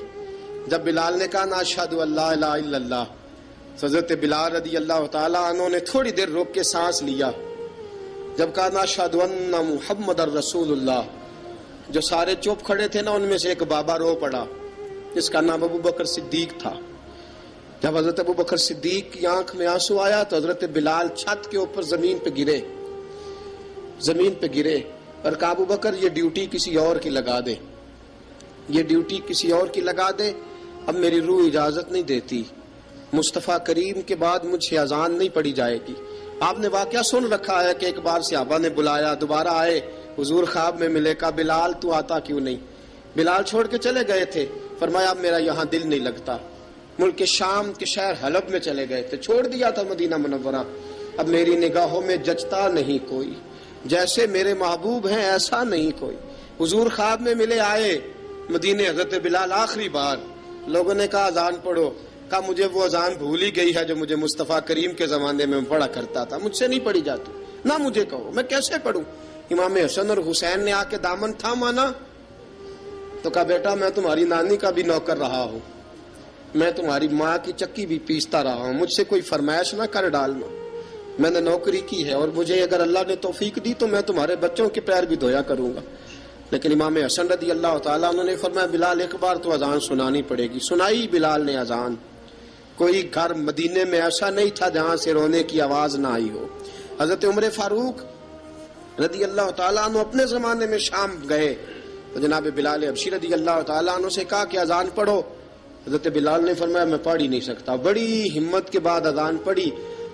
Speaker 1: جب بلال نے کہا نا اشہد ان لا الہ الا اللہ، حضرت بلال رضی اللہ تعالیٰ عنہ نے تھوڑی دیر روک کے سانس لیا۔ جب کہا نا اشہد ان محمد الرسول اللہ، جو سارے چپ کھڑے تھے نا، ان میں سے ایک بابا رو پڑا، جس کا نام ابو بکر صدیق تھا۔ جب حضرت ابو بکر صدیق کی آنکھ میں آنسو آیا تو حضرت بلال چھت کے اوپر زمین پہ گرے، زمین پہ گرے، اور کہا، ابو بکر یہ ڈیوٹی کسی اور کی لگا دے، یہ ڈیوٹی کسی اور کی لگا دے، اب میری روح اجازت نہیں دیتی، مصطفیٰ کریم کے بعد مجھ سے اذان نہیں پڑھی جائے گی۔ آپ نے واقعہ سن رکھا ہے کہ ایک بار صحابہ نے بلایا، دوبارہ آئے، حضور خواب میں ملے، کہا، بلال تو آتا کیوں نہیں؟ بلال چھوڑ کے چلے گئے تھے، فرمایا اب میرا یہاں دل نہیں لگتا۔ ملک شام کے شہر حلب میں چلے گئے تھے، چھوڑ دیا تھا مدینہ منورہ، اب میری نگاہوں میں جچتا نہیں کوئی، جیسے میرے محبوب ہیں ایسا نہیں کوئی۔ حضور خواب میں ملے، آئے مدینے، حضرت بلال آخری بار، لوگوں نے کہا اذان پڑھو، کہا مجھے وہ اذان بھول ہی گئی ہے جو مجھے مصطفیٰ کریم کے زمانے میں پڑھا کرتا تھا، مجھ سے نہیں پڑھی جاتی، نہ مجھے کہو، میں کیسے پڑھوں؟ امام حسن اور حسین نے آ کے دامن تھاما نا، تو کہا، بیٹا میں تمہاری نانی کا بھی نوکر رہا ہوں، میں تمہاری ماں کی چکی بھی پیستا رہا ہوں، مجھ سے کوئی فرمائش نہ کر ڈالنا، میں نے نوکری کی ہے، اور مجھے اگر اللہ نے توفیق دی تو میں تمہارے بچوں کے پیر بھی دھویا کروں گا۔ لیکن امام حسن رضی اللہ تعالیٰ عنہ نے فرمایا، بلال ایک بار تو اذان سنانی پڑے گی۔ سنائی بلال نے اذان۔ کوئی گھر مدینے میں ایسا نہیں تھا جہاں سے رونے کی آواز نہ آئی ہو۔ حضرت عمر فاروق رضی اللہ تعالیٰ عنہ اپنے زمانے میں شام گئے تو جناب بلال حبشی رضی اللہ تعالیٰ عنہ سے کہا کہ اذان پڑھو۔ حضرت بلال نے فرمایا، میں پڑھ ہی نہیں سکتا۔ بڑی ہمت کے بعد اذان پڑھی،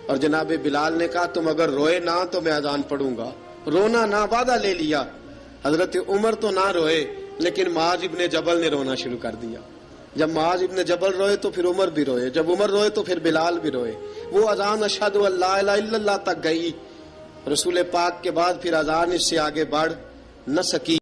Speaker 1: اور جناب بلال نے کہا، تم اگر روئے نہ تو میں اذان پڑھوں گا، رونا نہ، وعدہ لے لیا۔ حضرت عمر تو نہ روئے، لیکن معاذ ابن جبل نے رونا شروع کر دیا۔ جب معاذ ابن جبل روئے تو پھر عمر بھی روئے، جب عمر روئے تو پھر بلال بھی روئے۔ وہ اذان اشہد ان لا الہ الا اللہ تک گئی، رسول پاک کے بعد پھر اذان اس سے آگے بڑھ نہ سکی۔